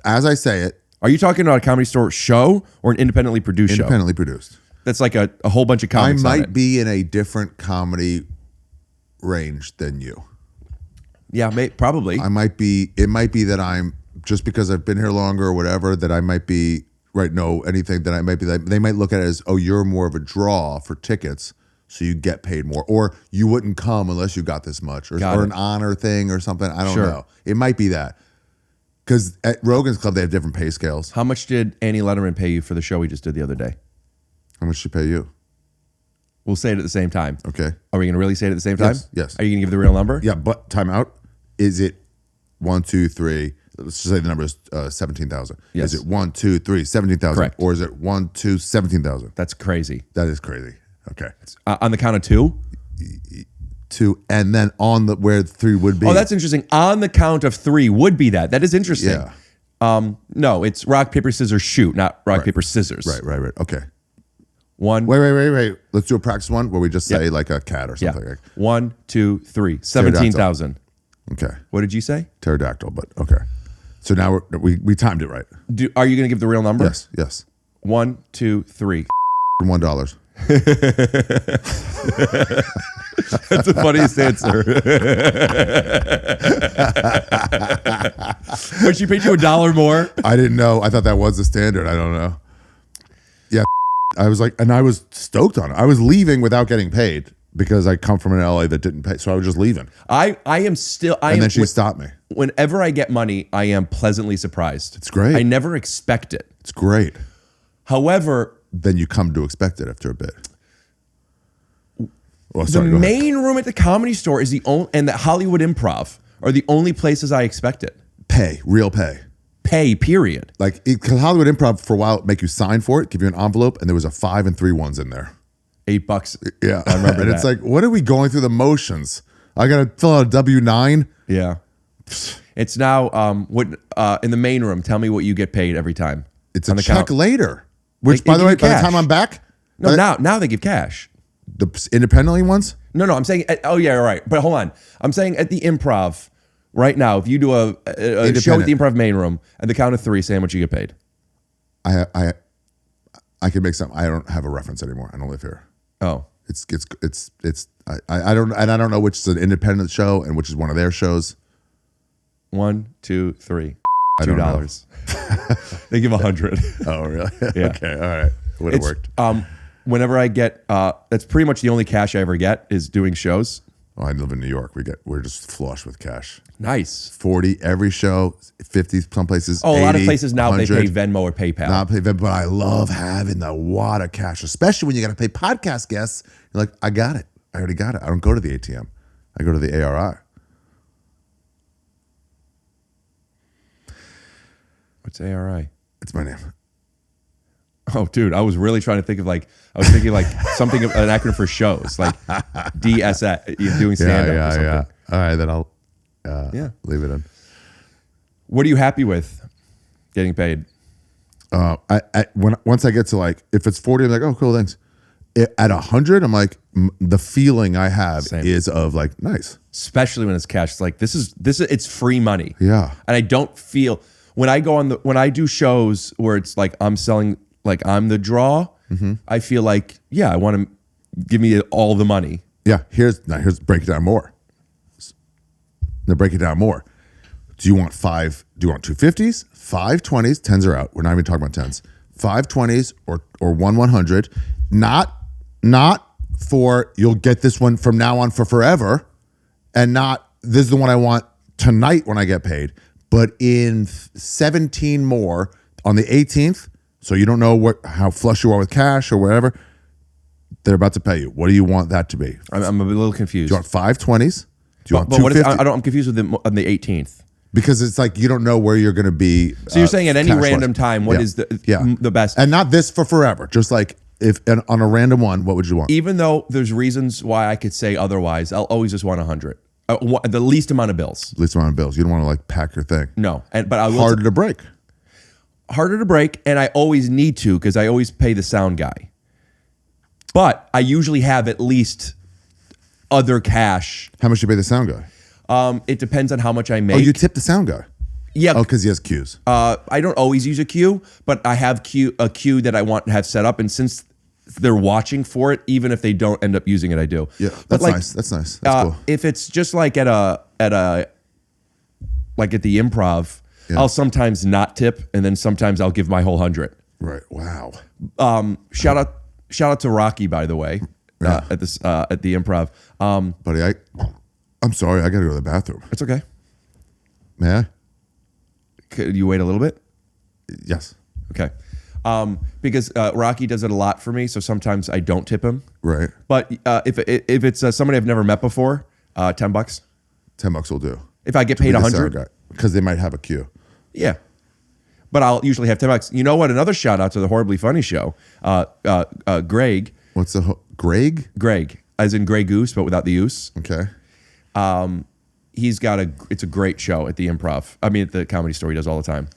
As I say it. Are you talking about a Comedy Store show or an independently produced show? Independently produced. That's like a whole bunch of comics. I might be in a different comedy range than you. Yeah, probably. It might be that I'm, just because I've been here longer or whatever, that I might be, anything that I might be, they might look at it as, oh, you're more of a draw for tickets, so you get paid more. Or you wouldn't come unless you got this much. Or an honor thing or something. I don't know. It might be that. Because at Rogan's Club, they have different pay scales. How much did Annie Letterman pay you for the show we just did the other day? How much did she pay you? We'll say it at the same time. Okay. Are we going to really say it at the same time? Yes. Are you going to give the real number? Yeah, but time out. Is it 1, 2, 3? Let's just say the number is 17,000. Yes. Is it 1, 2, 3, 17,000? Correct. Or is it 1, 2, 17,000? That's crazy. That is crazy. Okay. On the count of 2? 2, and then on where 3 would be. Oh, that's interesting. On the count of 3 would be that. That is interesting. Yeah. No, it's rock, paper, scissors, shoot, not rock, paper, scissors. Right. Okay. 1. Wait. Let's do a practice one where we just say like a cat or something. Yeah. 1, 2, 3. 17,000. Okay. What did you say? Pterodactyl, but okay. So now we timed it right. Are you going to give the real number? Yes. 1, 2, 3. $1. That's the funniest answer. But she paid you $1 more? I didn't know. I thought that was the standard. I don't know. Yeah. I was like, and I was stoked on it. I was leaving without getting paid because I come from an LA that didn't pay. So I was just leaving. I am still. And then she stopped me. Whenever I get money, I am pleasantly surprised. It's great. I never expect it. It's great. However, then you come to expect it after a bit. Well, the main room at the Comedy Store is the only, and the Hollywood Improv are the only places I expect it. Real pay. Pay, period. Like, because Hollywood Improv for a while make you sign for it, give you an envelope, and there was a 5 and 3 ones in there. $8. Yeah, I remember and that. it's like, what are we going through the motions? I gotta fill out a W-9. Yeah, it's now in the main room. Tell me what you get paid every time. It's a check later. Which, by the way, by the time I'm back, now they give cash. The independently ones? No, I'm saying. Oh yeah, right. But hold on. I'm saying at the Improv right now. If you do a show at the Improv main room, at the count of 3, say how much you get paid. I can make something. I don't have a reference anymore. I don't live here. Oh, it's I don't know which is an independent show and which is one of their shows. 1, 2, 3. $2. They give 100. Oh really? Yeah. Okay. All right. Would have worked. Whenever I get, that's pretty much the only cash I ever get is doing shows. Oh, I live in New York. We're just flush with cash. Nice. 40 every show, 50 some places. Oh, 80, a lot of places now 100. they pay Venmo or PayPal. Not pay Venmo, but I love having the wad of cash, especially when you got to pay podcast guests. You're like, I got it. I already got it. I don't go to the ATM. I go to the ARI. What's ARI? It's my name. Oh, dude, I was really trying to think of something an acronym for shows, like DSS, you're doing stand up or something. Yeah. All right, then I'll leave it in. What are you happy with getting paid? Once I get to like, if it's 40, I'm like, oh, cool, thanks. At 100, I'm like, the feeling I have is of like, nice. Especially when it's cash. It's like, this is it's free money. Yeah. And I don't feel, when I do shows where it's like I'm selling, like I'm the draw, I feel like, yeah, I want to give me all the money. Yeah, here's break it down more. Now break it down more. Do you want 250s, 5 20s, 10s are out. We're not even talking about 10s. 5 20s or 1 100. Not for you'll get this one from now on for forever, and not this is the one I want tonight when I get paid, but in 17 more on the 18th. So you don't know how flush you are with cash or whatever. They're about to pay you. What do you want that to be? I'm a little confused. Do you want 5 20s? Do you want 250? I'm confused with on the 18th. Because it's like you don't know where you're going to be. So you're saying at any random time, what is the best? And not this for forever. Just like on a random one, what would you want? Even though there's reasons why I could say otherwise, I'll always just want 100. The least amount of bills. Least amount of bills. You don't want to like pack your thing. No, but I will harder to break. Harder to break, and I always need to because I always pay the sound guy. But I usually have at least other cash. How much you pay the sound guy? It depends on how much I make. Oh, you tip the sound guy? Yeah. Oh, because he has cues. I don't always use a cue, but I have a cue that I want to have set up, and since they're watching for it, even if they don't end up using it, I do. Yeah, that's nice. That's nice. That's cool. If it's just like at the Improv, I'll sometimes not tip, and then sometimes I'll give my whole 100. Right. Wow. Shout out to Rocky, by the way, at the Improv. Buddy, I'm sorry. I got to go to the bathroom. It's okay. May I? Could you wait a little bit? Yes. Okay. Because Rocky does it a lot for me, so sometimes I don't tip him. Right. But if it's somebody I've never met before, $10. $10 will do. If I get paid 100, because they might have a cue. Yeah. But I'll usually have $10. You know what? Another shout out to the Horribly Funny Show. Greg. What's the Greg? Greg, as in Grey Goose, but without the use. Okay. He's got it's a great show at the Improv. I mean, at the Comedy Store. He does all the time.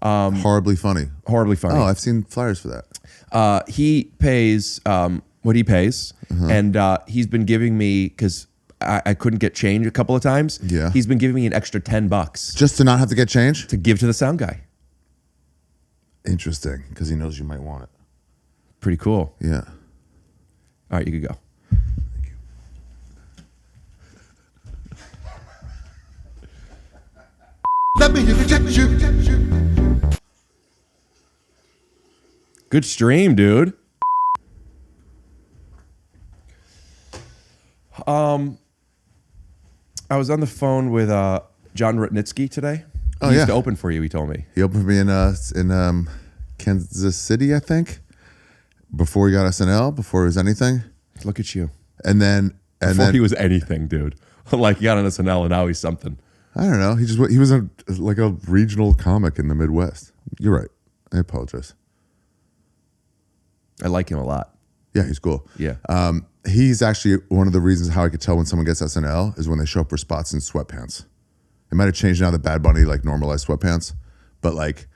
Horribly funny. Horribly funny. Oh, I've seen flyers for that. He pays what he pays, and he's been giving me, because I couldn't get change a couple of times. Yeah. He's been giving me an extra $10 Just to not have to get change? to give to the sound guy. Interesting, because he knows you might want it. Pretty cool. Yeah. All right, you could go. Let me reject you. Good stream, dude. I was on the phone with John Rutnitsky today. Oh, He used yeah. to open for you, he told me. He opened for me in Kansas City, I think, before he got SNL, before he was anything. Look at you. And then Before he was anything, dude. Like, he got on SNL and now he's something. I don't know. He was like a regional comic in the Midwest. You're right. I apologize. I like him a lot. Yeah, he's cool. Yeah. He's actually one of the reasons how I could tell when someone gets SNL is when they show up for spots in sweatpants. It might have changed now that Bad Bunny like normalized sweatpants, but like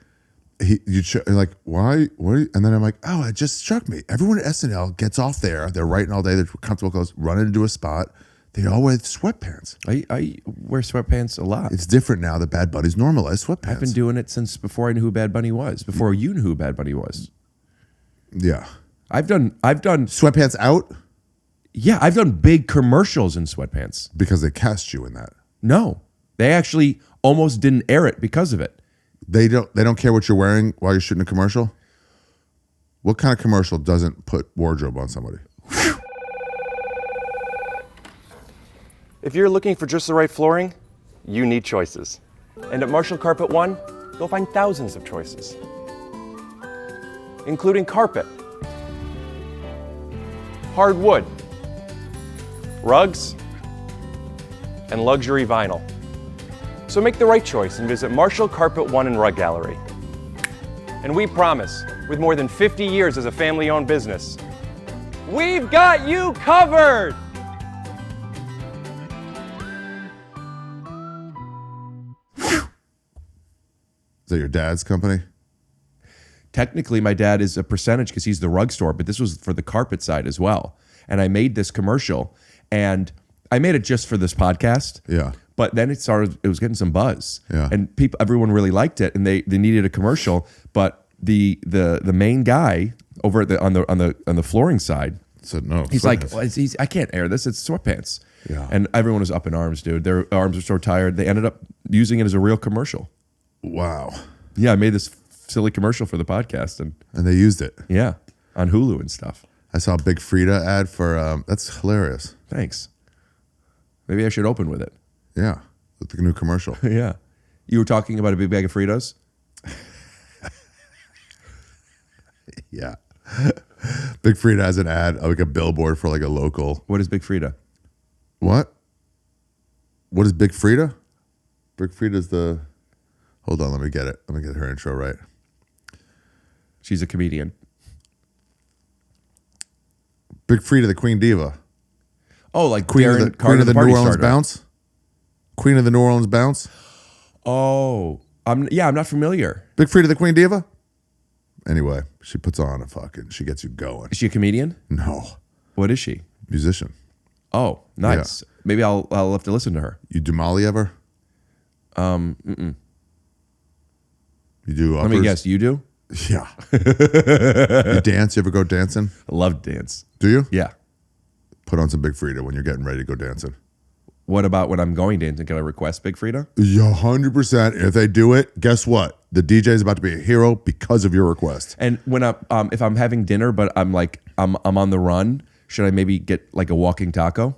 like why? And then I'm like, oh, it just struck me. Everyone at SNL gets off there. They're writing all day. They're comfortable clothes. Running into a spot. They all wear sweatpants. I wear sweatpants a lot. It's different now that Bad Bunny's normalized sweatpants. I've been doing it since before I knew who Bad Bunny was. Before you knew who Bad Bunny was. Yeah. I've done Sweatpants out Yeah, I've done big commercials in sweatpants. because they cast you in that. No. They actually almost didn't air it because of it. They don't care what you're wearing while you're shooting a commercial? What kind of commercial doesn't put wardrobe on somebody? If you're looking for just the right flooring, you need choices. And at Marshall Carpet One, you'll find thousands of choices, including carpet, hardwood, rugs, and luxury vinyl. So make the right choice and visit Marshall Carpet One and Rug Gallery. And we promise, with more than 50 years as a family-owned business, we've got you covered! Is that your dad's company? Technically, my dad is a percentage because he's the rug store, but this was for the carpet side as well. And I made this commercial, and I made it just for this podcast. Yeah. But then it was getting some buzz. Yeah. And everyone really liked it, and they needed a commercial. But the main guy over at on the flooring side said no. He's like, well, I can't air this. It's sweatpants. Yeah. And everyone was up in arms, dude. Their arms were so tired. They ended up using it as a real commercial. Wow. Yeah, I made this silly commercial for the podcast, and they used it. Yeah, on Hulu and stuff. I saw a Big Frida ad for. That's hilarious. Thanks. Maybe I should open with it. Yeah, with the new commercial. Yeah, you were talking about a big bag of Fritos. Yeah, Big Frida has an ad, like a billboard for like a local. What is Big Frida? What? What is Big Frida? Big Frida's the. Hold on, let me get it. Let me get her intro right. She's a comedian. Big Frida, the Queen Diva. Oh, like Queen of the Carter, New party Orleans starter. Bounce. Queen of the New Orleans Bounce. Oh, I'm not familiar. Big Frida, the Queen Diva. Anyway, she puts on she gets you going. Is she a comedian? No. What is she? Musician. Oh, nice. Yeah. Maybe I'll have to listen to her. You do Molly ever? Mm-mm. You do Let me guess, you do? Yeah. You dance? You ever go dancing? I love dance. Do you? Yeah. Put on some Big Frida when you're getting ready to go dancing. What about when I'm going dancing? Can I request Big Frida? Yeah, 100%. If they do it, guess what? The DJ is about to be a hero because of your request. And when if I'm having dinner, but I'm on the run, should I maybe get like a walking taco?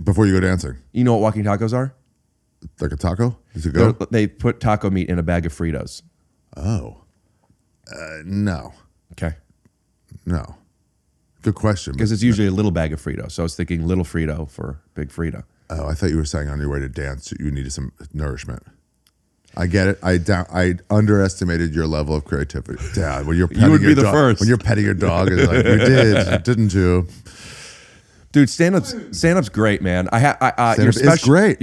Before you go dancing? You know what walking tacos are? Like a taco? Is it good? They put taco meat in a bag of Fritos. Oh. No. Okay. No. Good question. Because it's usually a little bag of Fritos. So I was thinking little Frito for Big Frida. Oh, I thought you were saying on your way to dance you needed some nourishment. I get it. I underestimated your level of creativity. Dad, when you're petting You would be your the dog, first. When you're petting your dog, it's like, you did, didn't you? Dude, stand-up's great, man. Your Stand-up is special, great.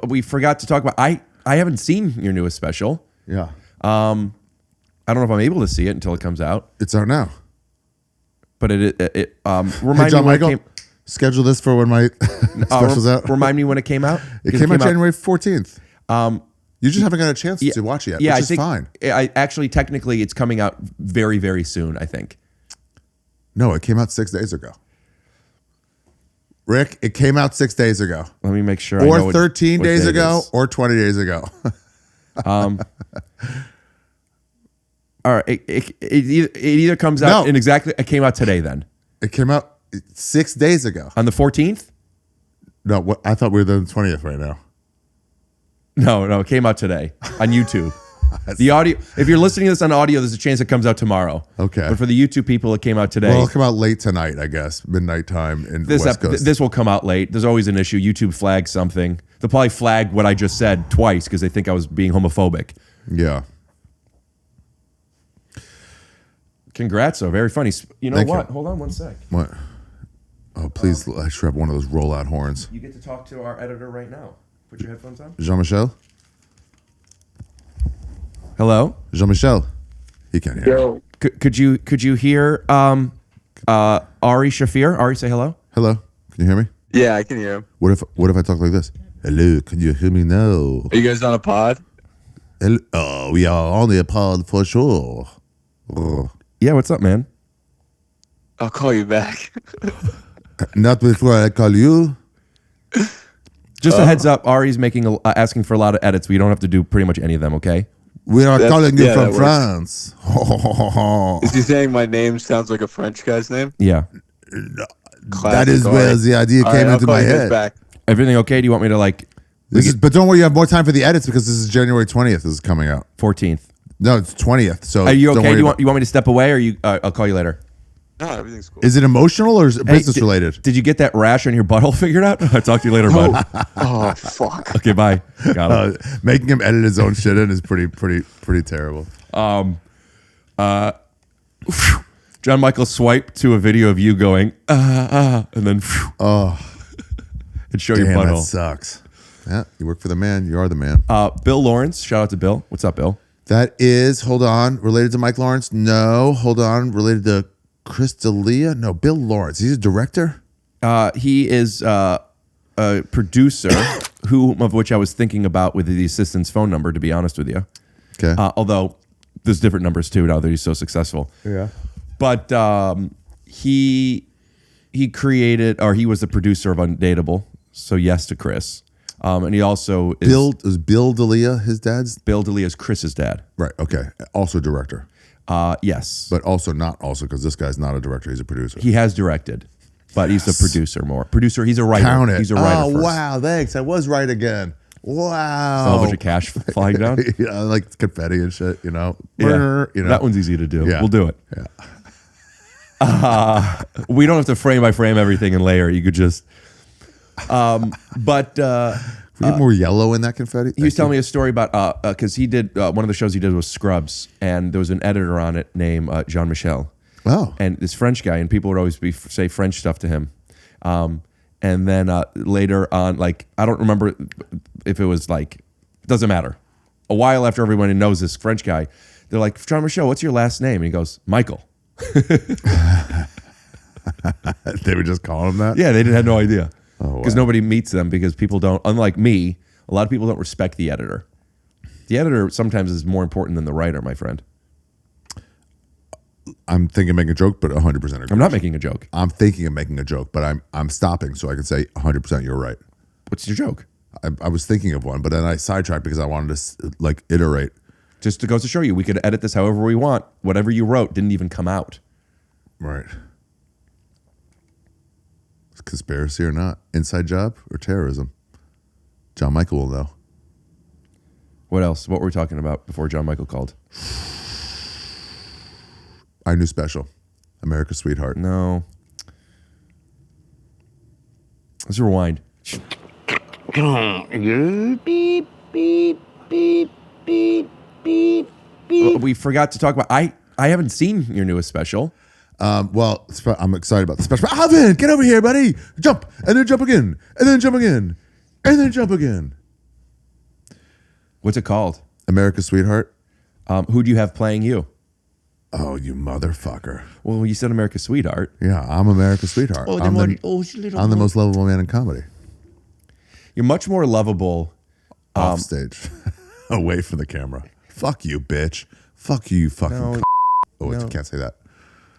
We forgot to talk about. I haven't seen your newest special. Yeah. I don't know if I'm able to see it until it comes out. It's out now. But it Hey, remind John me when Michael, it came. schedule this for when my special's out. Remind me when it came out. It came out January 14th. You just haven't got a chance to watch it yet, Yeah, which I is think, fine. I actually, technically, it's coming out very, very soon, I think. No, it came out 6 days ago. Rick, it came out 6 days ago. Let me make sure. I know Or 13 what days day it ago, is. or 20 days ago. All right. It either comes out in exactly. It came out today then. It came out 6 days ago. On the 14th? No, I thought we were the 20th right now. No, it came out today on YouTube. The audio, if you're listening to this on audio, there's a chance it comes out tomorrow. Okay. But for the YouTube people, it came out today. Well, it'll come out late tonight, I guess. Midnight time in the West Coast. This will come out late. There's always an issue. YouTube flags something. They'll probably flag what I just said twice because they think I was being homophobic. Yeah. Congrats, though. Very funny. You know Thank what? you. Hold on one sec. What? Oh, please, I should have one of those rollout horns. You get to talk to our editor right now. Put your headphones on. Jean-Michel? Hello? Jean-Michel? He can't hear. Yo. Could you hear Ari Shaffir? Ari, say hello. Hello? Can you hear me? Yeah, I can hear him. What if I talk like this? Hello, can you hear me now? Are you guys on a pod? Hello? Oh, we are on the pod for sure. Oh. Yeah, what's up, man? I'll call you back. Not before I call you. Just a heads up, Ari's making asking for a lot of edits. We don't have to do pretty much any of them, okay? We are calling you from that France. Is he saying my name sounds like a French guy's name? Yeah. That is where the idea came into my head. Back. Everything okay? Do you want me to But don't worry, you have more time for the edits because this is January 20th. This is coming out. 14th. No, it's 20th. So are you don't okay? worry Do you want me to step away, or I'll call you later? No, everything's cool. Is it emotional or is it business related? Did you get that rash on your butthole figured out? I'll talk to you later, bud. Oh fuck. Okay, bye. Got it. Making him edit his own shit in is pretty terrible. JonMichael swiped to a video of you going and then and show your Damn, that butthole. sucks. Yeah, you work for the man. You are the man. Bill Lawrence, shout out to Bill. What's up, Bill? That is, hold on, related to Mike Lawrence? No, hold on, related to Chris D'Elia? No, Bill Lawrence. He's a director? He is a producer, of which I was thinking about with the assistant's phone number, to be honest with you. Okay. Although there's different numbers too now that he's so successful. Yeah. But he created, or he was the producer of Undateable. So yes to Chris. And he also is Bill D'Elia his dad's? Bill D'Elia is Chris's dad. Right, okay. Also director. Yes. But also not also because this guy's not a director, he's a producer. He has directed, but he's a producer more. Producer, he's a writer. Count it. He's a writer Oh, first. wow, thanks. I was right again. Wow. A whole bunch of cash flying down. Yeah, like confetti and shit, you know. Yeah. Brr, you know. That one's easy to do. Yeah. We'll do it. Yeah. We don't have to frame by frame everything and layer. You could just. But we get more yellow in that confetti. he was telling me a story about because he did one of the shows he did was Scrubs, and there was an editor on it named JonMichael. Oh. And this French guy, and people would always say French stuff to him. And then later on, like, I don't remember if it was like, it doesn't matter. A while after everyone knows this French guy, they're like, JonMichael, what's your last name? And he goes, Michael. They would just call him that? Yeah, they had no idea. Oh, Because nobody meets them because people don't, unlike me, a lot of people don't respect the editor. The editor sometimes is more important than the writer, my friend. I'm thinking of making a joke, but 100% agree. I'm not making a joke. I'm thinking of making a joke, but I'm stopping so I can say 100% you're right. What's your joke? I was thinking of one, but then I sidetracked because I wanted to like iterate. Just to go to show you, we could edit this however we want. Whatever you wrote didn't even come out. Right. It's conspiracy or not? Inside job or terrorism? JonMichael will know. What else? What were we talking about before JonMichael called? Our new special, America's Sweetheart. No. Let's rewind. Beep, beep, beep, beep, beep, beep. We forgot to talk about. I haven't seen your newest special. Well, I'm excited about the special. Alvin, get over here, buddy. Jump, and then jump again, and then jump again, and then jump again. What's it called? America's Sweetheart. Who do you have playing you? Oh, you motherfucker. Well, you said America's Sweetheart. Yeah, I'm America's Sweetheart. I'm the most lovable man in comedy. You're much more lovable off stage, away from the camera. Fuck you, bitch. Fuck you, fucking. I can't say that.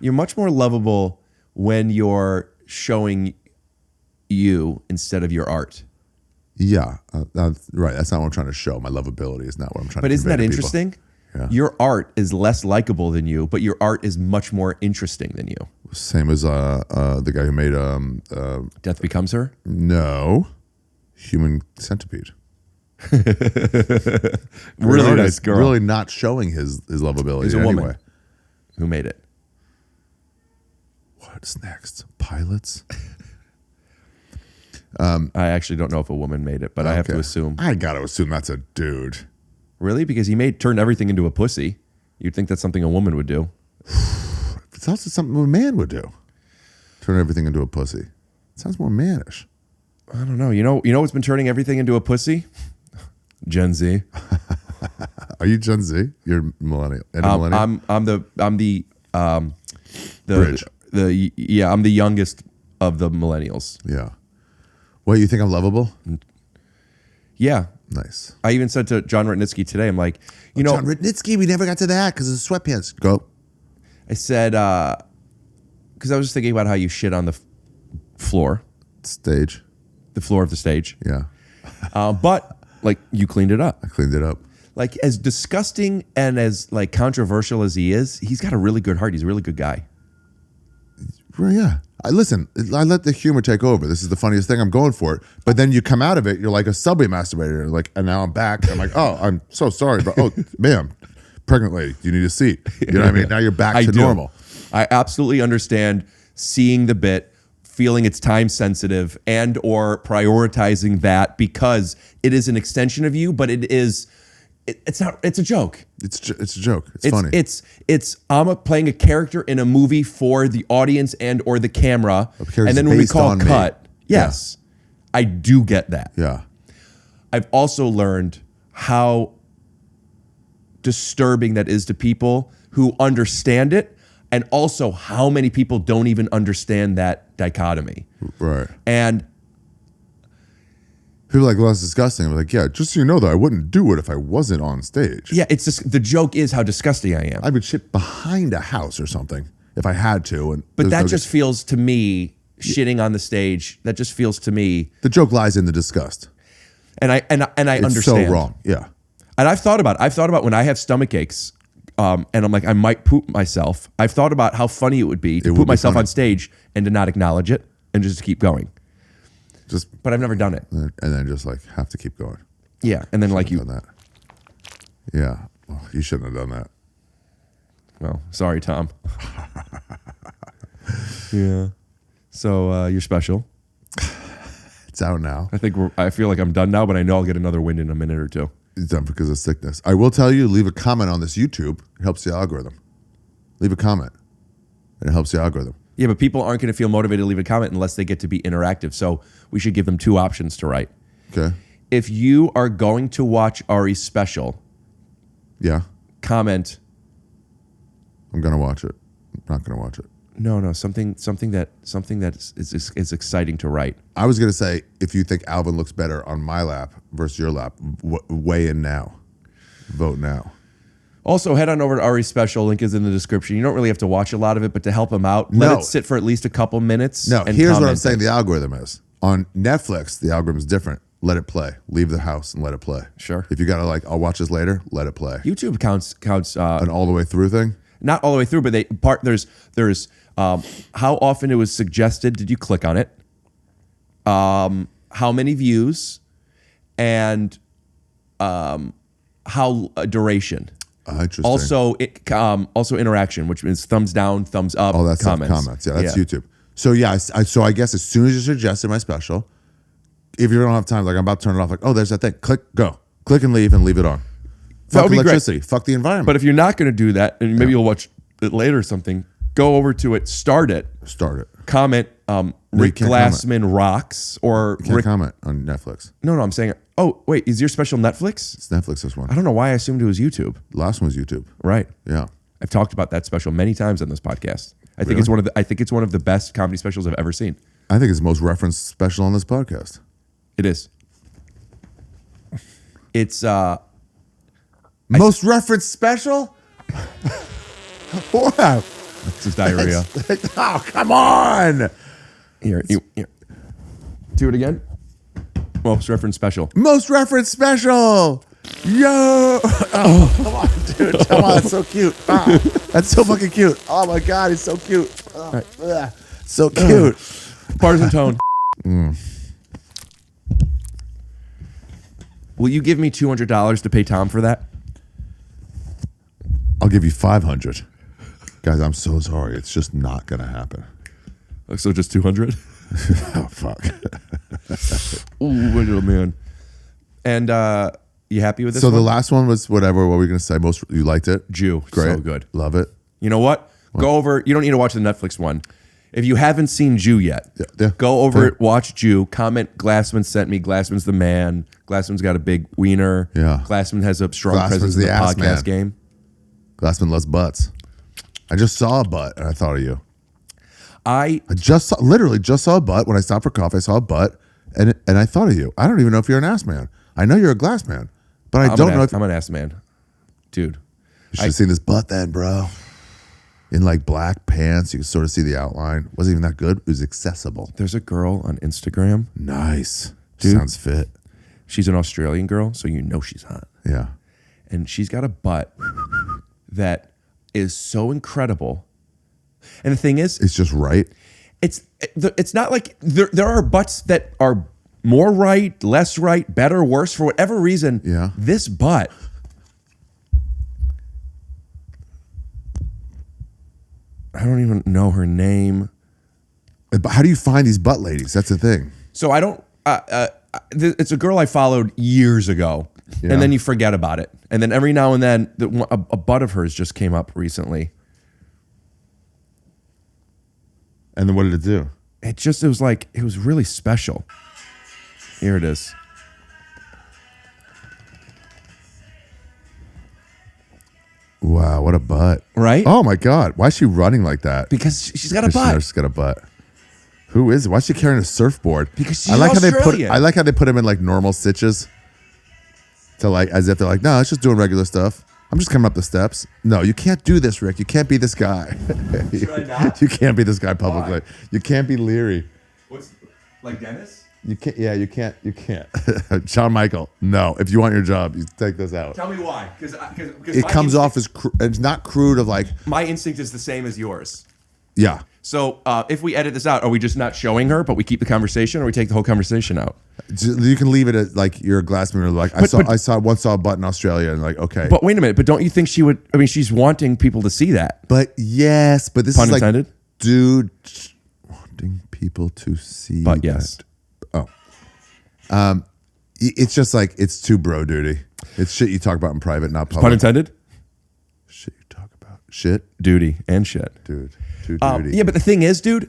You're much more lovable when you're showing you instead of your art. Yeah, right. That's not what I'm trying to show. My lovability is not what I'm trying to. But isn't that interesting? Yeah. Your art is less likable than you, but your art is much more interesting than you. Same as the guy who made Death Becomes Her? No. Human Centipede. Really nice girl. Really not showing his lovability. He's a anyway. woman who made it. What's next? Pilots? I actually don't know if a woman made it, but I have to assume. I got to assume that's a dude. Really? Because he turned everything into a pussy. You'd think that's something a woman would do. It's also something a man would do. Turn everything into a pussy. It sounds more mannish. I don't know. You know what's been turning everything into a pussy? Gen Z. Are you Gen Z? You're millennial. Millennial? I'm the Bridge. I'm the youngest of the millennials. Yeah. What, you think I'm lovable? Yeah. Nice. I even said to John Rudnitsky today, I'm like, John Rudnitsky, we never got to that because of sweatpants. Go. I said, because I was just thinking about how you shit on the floor. Stage. The floor of the stage. Yeah. But like you cleaned it up. I cleaned it up. Like as disgusting and as like controversial as he is, he's got a really good heart. He's a really good guy. Well, yeah. I let the humor take over. This is the funniest thing. I'm going for it. But then you come out of it, you're like a subway masturbator. And now I'm back. I'm like, oh, I'm so sorry. But ma'am, pregnant lady, you need a seat. You know what I mean? Now you're back to normal. I absolutely understand seeing the bit, feeling it's time sensitive and or prioritizing that because it is an extension of you, but it's a joke. It's a joke. It's funny. It's I'm playing a character in a movie for the audience and or the camera. And then when we call cut, yes, yeah. I do get that. Yeah. I've also learned how disturbing that is to people who understand it and also how many people don't even understand that dichotomy. Right. And people are like, well, that's disgusting. I'm like, yeah, just so you know, though, I wouldn't do it if I wasn't on stage. Yeah, it's just the joke is how disgusting I am. I would shit behind a house or something if I had to. But that just feels to me, shitting on the stage, that just feels to me. The joke lies in the disgust. And I understand. It's so wrong, yeah. And I've thought about when I have stomach aches, and I'm like, I might poop myself. I've thought about how funny it would be to poop myself on stage and to not acknowledge it and just keep going. But I've never done it. And then just like have to keep going. Yeah. And then like you. Done that. Yeah. Well, you shouldn't have done that. Well, sorry, Tom. Yeah. So you're special. It's out now. I feel like I'm done now, but I know I'll get another win in a minute or two. It's done because of sickness. I will tell you, leave a comment on this YouTube. It helps the algorithm. Leave a comment. And it helps the algorithm. Yeah, but people aren't going to feel motivated to leave a comment unless they get to be interactive. So we should give them two options to write. Okay. If you are going to watch Ari's special, comment. I'm going to watch it. I'm not going to watch it. No, something that is exciting to write. I was going to say, if you think Alvin looks better on my lap versus your lap, weigh in now. Vote now. Also, head on over to Ari's special. Link is in the description. You don't really have to watch a lot of it, but to help him out, let it sit for at least a couple minutes. No, here's what I'm saying the algorithm is. On Netflix, the algorithm is different. Let it play. Leave the house and let it play. Sure. If you got to I'll watch this later, let it play. YouTube counts an all the way through thing? Not all the way through, but there's how often it was suggested. Did you click on it? How many views and how duration. Interesting. Also interaction, which means thumbs down, thumbs up. Oh, that's comments. Yeah, that's YouTube. So yeah, so I guess as soon as you suggested my special, if you don't have time, like I'm about to turn it off, like, oh, there's that thing. Click and leave it on. Fuck electricity. Great. Fuck the environment. But if you're not going to do that, and maybe you'll watch it later or something, go over to it. Start it. Comment. Rick Glassman rocks or you can't comment on Netflix. No, I'm saying. Oh, wait, is your special Netflix? It's Netflix, this one. I don't know why I assumed it was YouTube. The last one was YouTube. Right. Yeah. I've talked about that special many times on this podcast. I think it's one of the best comedy specials I've ever seen. I think it's the most referenced special on this podcast. It is. It's most referenced special? Wow. It's his diarrhea. Oh, come on. Here. Do it again. Most referenced special. Most referenced special. Yo. Oh, come on, dude. Come on. It's so cute. Ah, that's so fucking cute. Oh, my God. He's so cute. Oh, ugh. So cute. Partisan tone. Will you give me $200 to pay Tom for that? I'll give you $500. Guys, I'm so sorry. It's just not going to happen. So just 200? Oh, fuck. Ooh, little man. And you happy with this So one? the last one was whatever. What were we going to say? You liked it? Jew. Great. So good. Love it. You know what? Go over. You don't need to watch the Netflix one. If you haven't seen Jew yet, go over it, watch Jew, comment Glassman sent me. Glassman's the man. Glassman's got a big wiener. Yeah. Glassman has a strong Glassman's presence in the the ass podcast man. game. Glassman loves butts. I just saw a butt and I thought of you. I literally just saw a butt when I stopped for coffee. I saw a butt and I thought of you. I don't even know if you're an ass man. I know you're a glass man, but I don't know if I'm an ass man, dude. You should have seen this butt then, bro. In like black pants, you could sort of see the outline. Wasn't even that good. It was accessible. There's a girl on Instagram. Nice. Dude. Sounds fit. She's an Australian girl, so you know she's hot. Yeah. And she's got a butt that is so incredible. And the thing is, it's just right. It's not like there are butts that are more right, less right, better, worse for whatever reason. Yeah. This butt. I don't even know her name. But how do you find these butt ladies? That's the thing. So I don't. It's a girl I followed years ago, and then you forget about it, and then every now and then a butt of hers just came up recently. And then what did it do? It was really special. Here it is. Wow, what a butt. Right? Oh my God. Why is she running like that? Because she's got a butt. She's got a butt. Who is it? Why is she carrying a surfboard? Because she's I like Australian. how they put him in like normal stitches. To like as if they're like, no, it's just doing regular stuff. I'm just coming up the steps. No, you can't do this, Rick. You can't be this guy. Should I not? You can't be this guy publicly. Why? You can't be leery. What's like Dennis? You can't. Yeah, you can't. You can't. JonMichael. No, if you want your job, you take this out. Tell me why. Because it comes off as it's not crude. Of like my instinct is the same as yours. Yeah. So if we edit this out, are we just not showing her, but we keep the conversation, or we take the whole conversation out? You can leave it at like you're a glassman or like I once saw a butt in Australia and like okay. But wait a minute. But don't you think she would? I mean, she's wanting people to see that. But yes, but this Pun is intended? Like, dude, wanting people to see. But yes. That. Oh. It's just like it's too bro duty. It's shit you talk about in private, not public. Pun intended? Shit you talk about. Shit. Duty and shit. Dude. Too duty. Yeah, but the thing is, dude,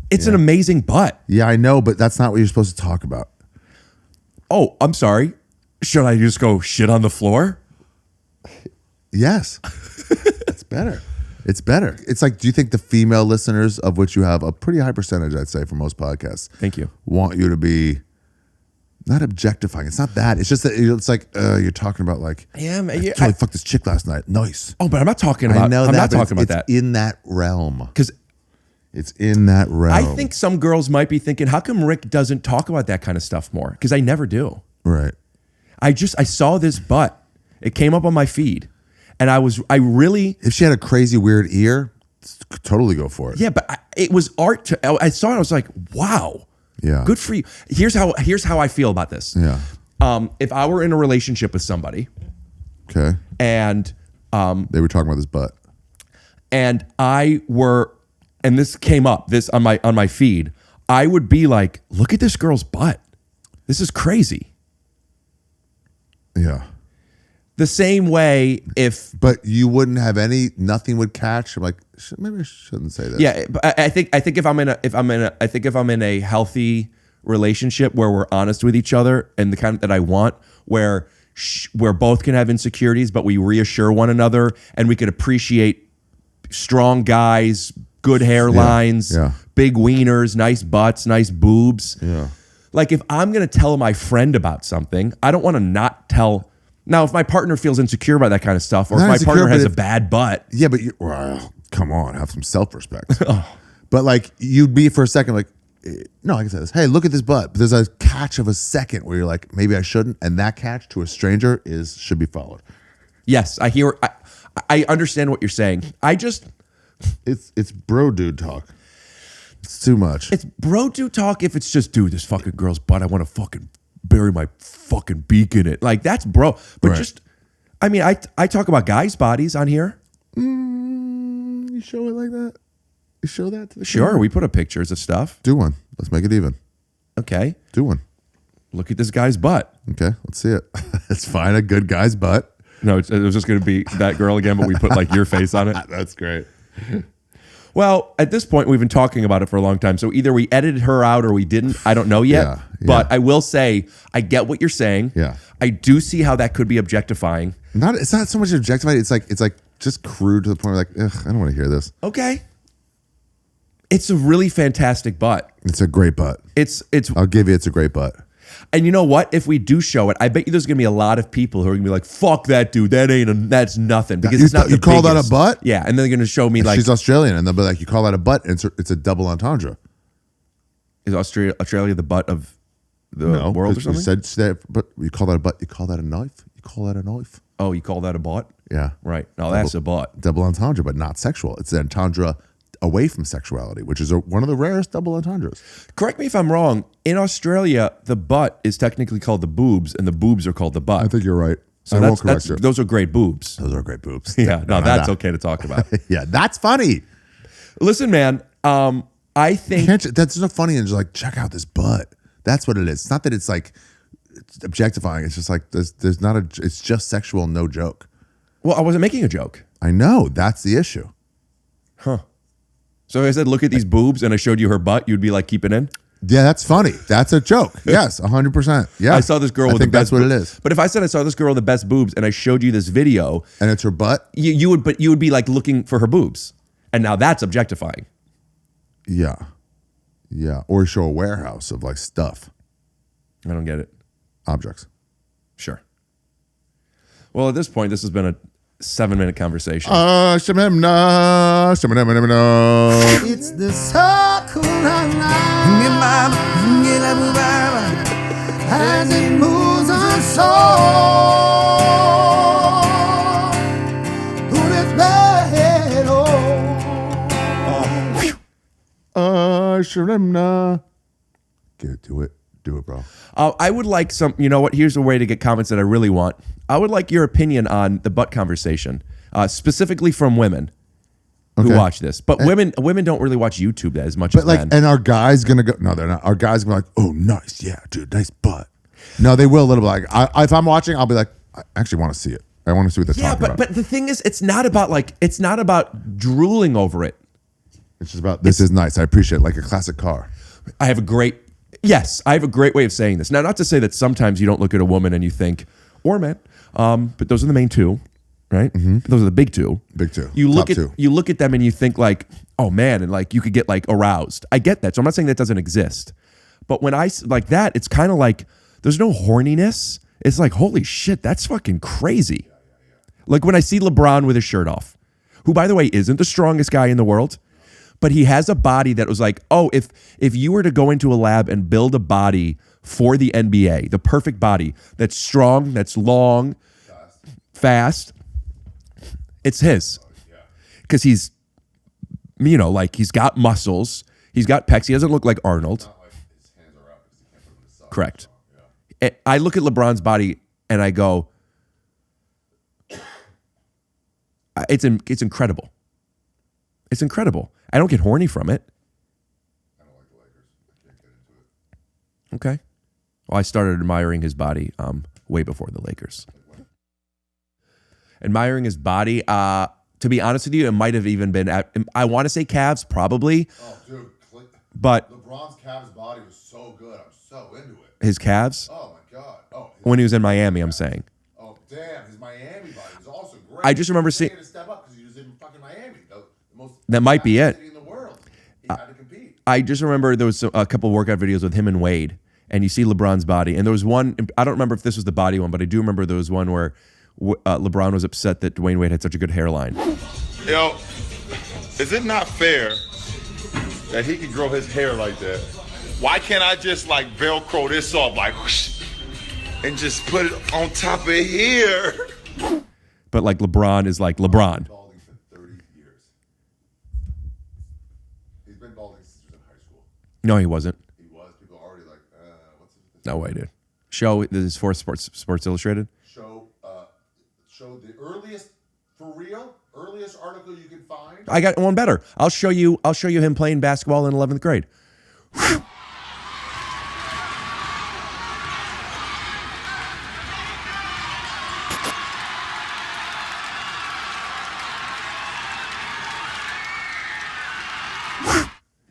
it's an amazing butt. Yeah, I know, but that's not what you're supposed to talk about. Oh, I'm sorry. Should I just go shit on the floor? Yes. It's better. It's better. It's like, do you think the female listeners, of which you have a pretty high percentage, I'd say, for most podcasts, thank you, want you to be not objectifying? It's not that. It's just that it's like you're talking about like, yeah, man, I totally fucked this chick last night. Nice. Oh, but I'm not talking about. I know I'm that, not talking about that. It's in that realm. Because it's in that realm. I think some girls might be thinking, how come Rick doesn't talk about that kind of stuff more? Because I never do. Right. I saw this butt. It came up on my feed. And I really. If she had a crazy weird ear, totally go for it. Yeah, but it was art. I saw it. I was like, wow. Yeah. Good for you. Here's how I feel about this. Yeah. If I were in a relationship with somebody. Okay. And they were talking about this butt. And and this came up on my feed, I would be like, look at this girl's butt. This is crazy. Yeah. The same way but you wouldn't have nothing would catch. I'm like, maybe I shouldn't say this. Yeah, but I think if I'm in a healthy relationship where we're honest with each other and the kind that I want, where both can have insecurities, but we reassure one another and we could appreciate strong guys, good hairlines, big wieners, nice butts, nice boobs. Yeah. Like if I'm going to tell my friend about something, I don't want to not tell. Now, if my partner feels insecure about that kind of stuff, or if my partner has a bad butt. Yeah, but well, come on, have some self-respect. But like you'd be for a second like, no, I can say this. Hey, look at this butt. But there's a catch of a second where you're like, maybe I shouldn't. And that catch to a stranger should be followed. Yes, I understand what you're saying. It's bro dude talk. It's too much. It's bro dude talk if it's just, dude, this fucking girl's butt, I want to fucking bury my fucking beak in it. Like that's bro. But just, I mean, I talk about guys' bodies on here. You show it like that? You show that to the Sure, camera? we put up pictures of stuff. Do one. Let's make it even. Okay. Do one. Look at this guy's butt. Okay, let's see it. Let's find a good guy's butt. No, it was just going to be that girl again, but we put like your face on it. That's great. Well, at this point, we've been talking about it for a long time. So either we edited her out or we didn't. I don't know yet. Yeah. But I will say, I get what you're saying. Yeah. I do see how that could be objectifying. It's not so much objectifying. It's like just crude to the point where like, ugh, I don't want to hear this. Okay. It's a really fantastic butt. It's a great butt. I'll give you it's a great butt. And you know what? If we do show it, I bet you there's going to be a lot of people who are going to be like, fuck that dude. That's nothing. Because it's not you call that a butt? Yeah. And then they're going to show me like. She's Australian. And they'll be like, you call that a butt? And it's a double entendre. Is Australia the butt of the world or something? You said, but you call that a butt? You call that a knife? You call that a knife? Oh, you call that a butt? Yeah. Right. No, that's a butt. Double entendre, but not sexual. It's an entendre away from sexuality, which is one of the rarest double entendres. Correct me if I'm wrong. In Australia, the butt is technically called the boobs, and the boobs are called the butt. I think you're right. So I won't correct you. Those are great boobs. Those are great boobs. Yeah, no, that's okay to talk about. Yeah, that's funny. Listen, man, I think that's not funny and just like check out this butt. That's what it is. It's not that it's like it's objectifying. It's just like there's not a. It's just sexual, no joke. Well, I wasn't making a joke. I know that's the issue. Huh. So if I said, look at these boobs, and I showed you her butt, you'd be like, keep it in? Yeah, that's funny. That's a joke. Yes, 100%. Yeah. I saw this girl with the best. That's what it is. But if I said I saw this girl with the best boobs, and I showed you this video, and it's her butt, you would be like looking for her boobs, and now that's objectifying. Yeah, yeah. Or show a warehouse of like stuff. I don't get it. Objects. Sure. Well, at this point, this has been a 7-minute conversation. It's the as it moves us Do it, bro. I would like some, you know what? Here's a way to get comments that I really want. I would like your opinion on the butt conversation, specifically from women who watch this. But women don't really watch YouTube as much as men. And our guys gonna go? No, they're not. Our guys gonna be like, oh, nice, yeah, dude, nice butt. No, they will a little bit. Like, if I'm watching, I'll be like, I actually want to see it. I want to see what they're talking about. But the thing is, it's not about drooling over it. It's just about this is nice. I appreciate it, like a classic car. I have a great way of saying this. Now, not to say that sometimes you don't look at a woman and you think, or a man, but those are the main two, right? Mm-hmm. Those are the big two. Big two. You look at them and you think like, oh man, and like you could get like aroused. I get that. So I'm not saying that doesn't exist. But when I like that, it's kind of like there's no horniness. It's like, holy shit, that's fucking crazy. Like when I see LeBron with his shirt off, who by the way isn't the strongest guy in the world, but he has a body that was like, oh, if you were to go into a lab and build a body for the NBA, the perfect body that's strong, that's long, fast, it's his. Because he's, like he's got muscles, he's got pecs, he doesn't look like Arnold. Correct. I look at LeBron's body and I go, it's incredible. It's incredible. I don't get horny from it. I don't like the Lakers. I can't get into it. Okay. Well, I started admiring his body way before the Lakers. Admiring his body, to be honest with you, it might have even been I want to say Cavs, probably. Oh, dude. But LeBron's Cavs body was so good. I'm so into it. his calves? Oh my god. Oh. When he was in Miami, I'm saying. Oh damn, his Miami body was also great. I just remember seeing. He had to step up because he was in fucking Miami, the most. That might be it. City in the world. He had to compete. I just remember there was a couple workout videos with him and Wade, and you see LeBron's body. And there was one. I don't remember if this was the body one, but I do remember there was one where LeBron was upset that Dwayne Wade had such a good hairline. Yo, is it not fair that he can grow his hair like that? Why can't I just like Velcro this off like whoosh, and just put it on top of here? But like LeBron is like LeBron. Balding for 30 years. He's been balding since he was in high school. No, he wasn't. He was. People are already like, what's this? No way, dude. Show this is for Sports Illustrated. Show the earliest article you can find. I got one better. I'll show you him playing basketball in 11th grade. You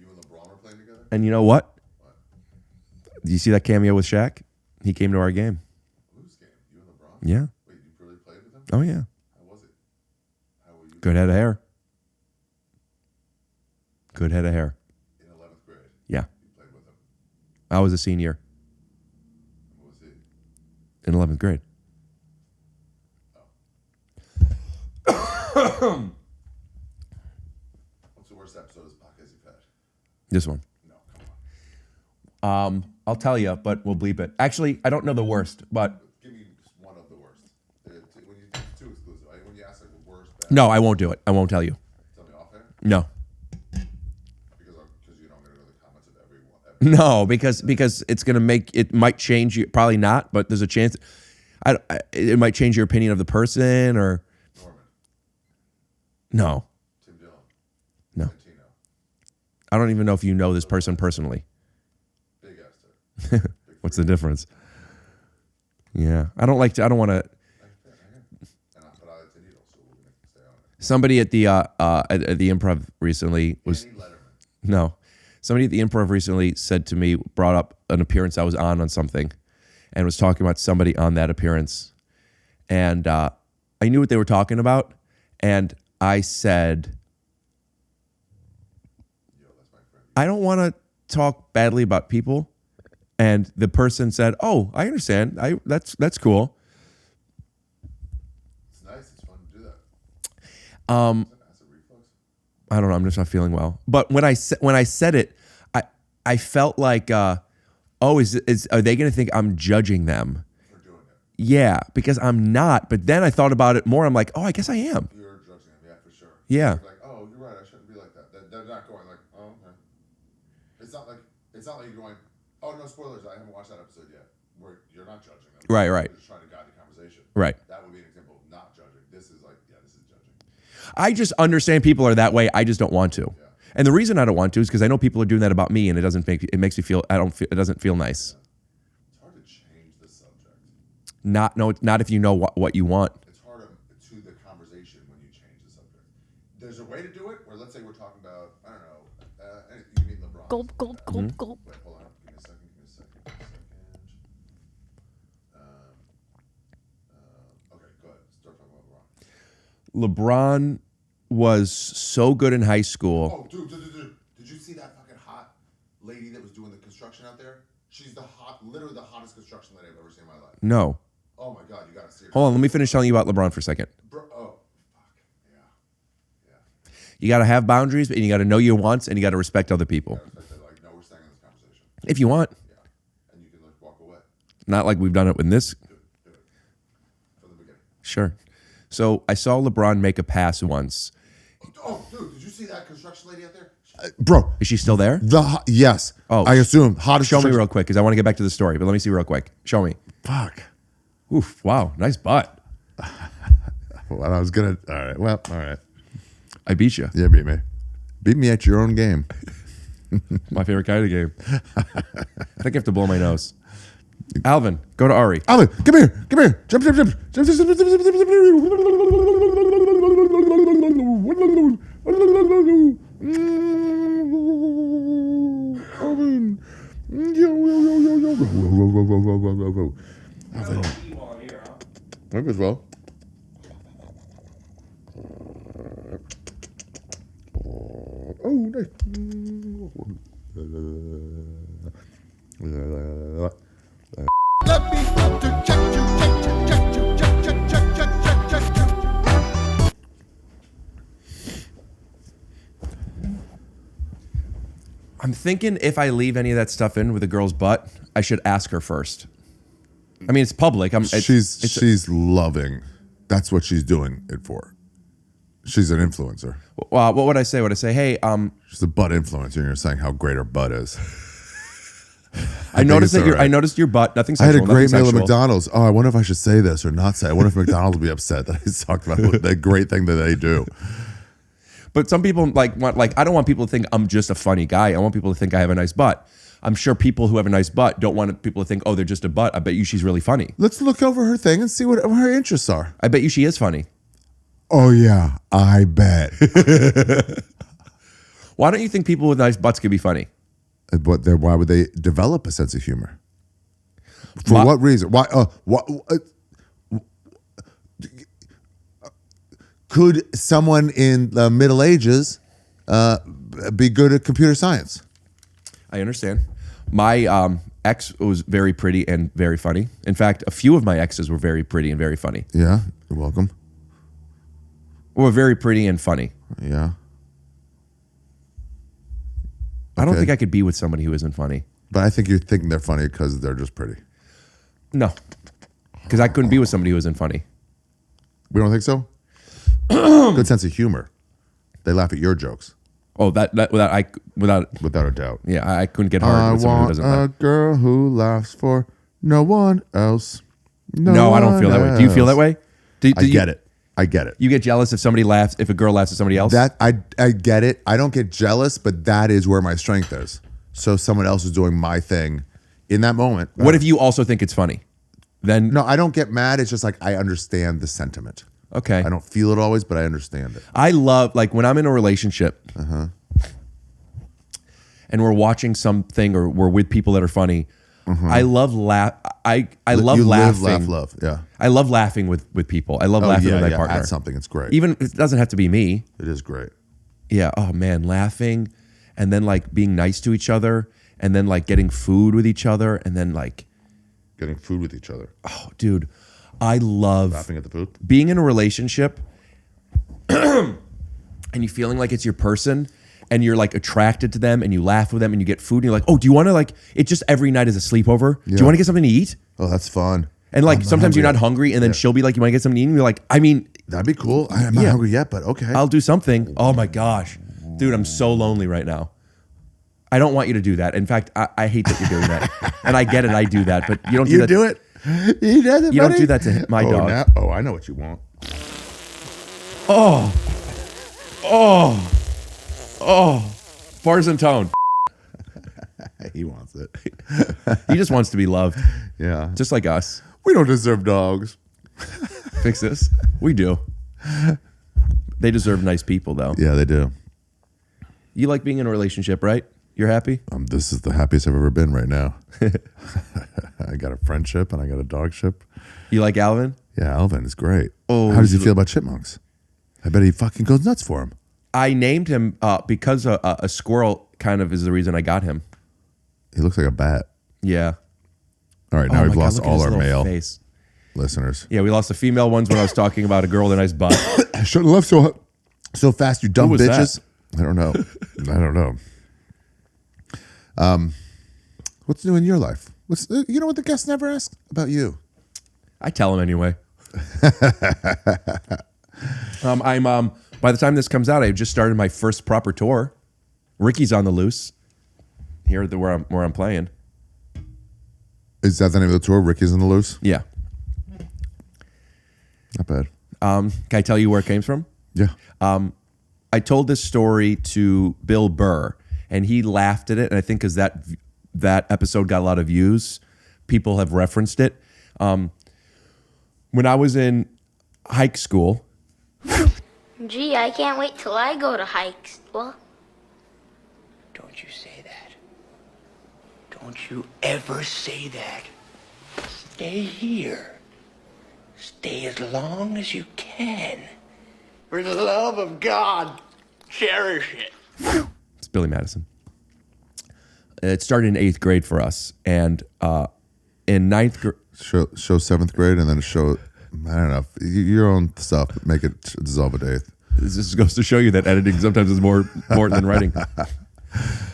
and LeBron are playing together? And you know what? Do you see that cameo with Shaq? He came to our game. Whose game? You and LeBron? Yeah. Wait, you really played with him? Oh yeah. How was it? How were you? Good head of hair. Good head of hair. In 11th grade? Yeah. You played with him? I was a senior. What was he? In 11th grade. What's the worst episode of this podcast you've had? This one. No, come on. I'll tell you, but we'll bleep it. Actually, I don't know the worst, but Give me one of the worst. When you two exclusive, when you ask like the worst. Bad, no, I won't do it. I won't tell you. Tell me off air. No. Because you know I'm gonna go to the comments of everyone. No, because it's gonna it might change you. Probably not, but there's a chance. It might change your opinion of the person or. Norman. No. Tim Dillon. No. Santino. I don't even know if you know this person personally. Big Esther. What's the difference? Yeah, I don't want to. But I like the needle, so we're gonna stay on it. Somebody at the Improv recently was Annie Letterman. no. Somebody at the Improv recently said to me, brought up an appearance I was on something, and was talking about somebody on that appearance, and I knew what they were talking about, and I said, Yo, that's my friend. I don't want to talk badly about people. And the person said, "Oh, I understand. That's cool." It's nice. It's fun to do that. I don't know. I'm just not feeling well. But when I said it, I felt like, are they going to think I'm judging them? For doing it. Yeah, because I'm not. But then I thought about it more. I'm like, oh, I guess I am. You're judging them, yeah, for sure. Yeah. You're like, oh, you're right. I shouldn't be like that. They're not going like, oh, okay. It's not like you're going, oh no, spoilers. I haven't watched that episode yet. Where you're not judging them. Right. You're just trying to guide the conversation. Right. That would be an example of not judging. This is like, yeah, this is judging. I just understand people are that way. I just don't want to. Yeah. And the reason I don't want to is because I know people are doing that about me, and it makes me feel. It doesn't feel nice. It's hard to change the subject. Not if you know what you want. It's harder to the conversation when you change the subject. There's a way to do it where, let's say we're talking about, I don't know, you mean LeBron. Gulp, gulp, gulp, gulp. Wait, hold on. Give me a second. Okay, go ahead. Start talking about LeBron was so good in high school. Oh, dude. Did you see that fucking hot lady that was doing the construction out there? She's literally the hottest construction lady I've ever seen in my life. No. Oh my God, you gotta see her. Hold on, let me finish telling you about LeBron for a second. Fuck. Yeah. You got to have boundaries, and you got to know your wants, and you got to respect other people. I respect that. Like, no, we're staying in this conversation. If you want. Yeah. And you can like walk away. Not like we've done it with this. Do it. From the beginning. Sure. So I saw LeBron make a pass once. Oh, dude, did you see that construction lady out there? Bro. Is she still there? Yes. Oh. I assume hottest. Show me real quick, because I want to get back to the story, but let me see real quick. Show me. Fuck. Oof. Wow. Nice butt. Well, I was gonna. All right. Well, all right. I beat you. Yeah, beat me. Beat me at your own game. My favorite kind of game. I think I have to blow my nose. Alvin, go to Ari. Alvin, come here. Jump. day. Let me help to check you. I'm thinking if I leave any of that stuff in with a girl's butt, I should ask her first. I mean, it's public. She's loving. That's what she's doing it for. She's an influencer. What would I say? Would I say, hey, she's a butt influencer, and you're saying how great her butt is. I noticed that I noticed your butt. Nothing sexual. I had a great meal at sexual. McDonald's. Oh, I wonder if I should say this or not say. I wonder if McDonald's will be upset that I talked about the great thing that they do. But some people I don't want people to think I'm just a funny guy. I want people to think I have a nice butt. I'm sure people who have a nice butt don't want people to think, oh, they're just a butt. I bet you she's really funny. Let's look over her thing and see what her interests are. I bet you she is funny. Oh, yeah, I bet. Why don't you think people with nice butts could be funny? Why would they develop a sense of humor? For what reason? Why? Could someone in the Middle Ages be good at computer science? I understand. My ex was very pretty and very funny. In fact, a few of my exes were very pretty and very funny. Yeah, you're welcome. Or very pretty and funny. Yeah. I don't think I could be with somebody who isn't funny. But I think you're thinking they're funny because they're just pretty. No. Because I couldn't be with somebody who isn't funny. We don't think so? Good sense of humor. They laugh at your jokes. Oh, that without a doubt. Yeah, I couldn't get hard with someone who doesn't laugh. I want a girl who laughs for no one else. No, I don't feel that way. Do you feel that way? I get it. You get jealous if somebody laughs, if a girl laughs at somebody else? That I get it. I don't get jealous, but that is where my strength is. So someone else is doing my thing in that moment. What if you also think it's funny? Then no, I don't get mad. It's just like I understand the sentiment. Okay. I don't feel it always, but I understand it. I love, like when I'm in a relationship and we're watching something or we're with people that are funny, I love I love laughing. Laugh. Yeah. I love laughing with people. I love laughing with my partner. At something, it's great. Even it doesn't have to be me. It is great. Yeah. Oh man, laughing and then like being nice to each other and then like getting food with each other and then like getting food with each other. Oh, dude. I love laughing at the food. Being in a relationship and you feeling like it's your person and you're like attracted to them and you laugh with them and you get food and you're like, oh, do you want to like, it's just every night is a sleepover. Yeah. Do you want to get something to eat? Oh, that's fun. And like sometimes you're not hungry and then she'll be like, you want to get something to eat? And you're like, I mean. That'd be cool. I'm not hungry yet, but okay. I'll do something. Oh my gosh. Dude, I'm so lonely right now. I don't want you to do that. In fact, I hate that you're doing that. And I get it, I do that, but you don't do that. You do it? He does it, You don't do that to my dog. I know what you want. Oh. Bars and tone. He wants it. He just wants to be loved. Yeah. Just like us. We don't deserve dogs. Fix this. We do. They deserve nice people, though. Yeah, they do. You like being in a relationship, right? You're happy? This is the happiest I've ever been right now. I got a friendship and I got a dogship. You like Alvin? Yeah, Alvin is great. Oh, how does he feel about chipmunks? I bet he fucking goes nuts for him. I named him because a squirrel kind of is the reason I got him. He looks like a bat. Yeah. All right, now we've lost all our male listeners. Yeah, we lost the female ones when I was talking about a girl with a nice butt. I shouldn't have left so fast, you dumb bitches. That? I don't know. What's new in your life? You know what the guests never ask about you? I tell them anyway. I'm by the time this comes out, I just started my first proper tour. Ricky's on the loose here where I'm playing. Is that the name of the tour? Ricky's on the loose? Yeah. Not bad. Can I tell you where it came from? Yeah. I told this story to Bill Burr, and he laughed at it. And I think because that episode got a lot of views, people have referenced it. When I was in hike school. Gee, I can't wait till I go to hike school. Don't you say that. Don't you ever say that. Stay here. Stay as long as you can. For the love of God, cherish it. Billy Madison. It started in 8th grade for us, and in 9th grade. Show 7th grade, and then show. I don't know. Your own stuff. Make it dissolve at 8th. This goes to show you that editing sometimes is more important than writing.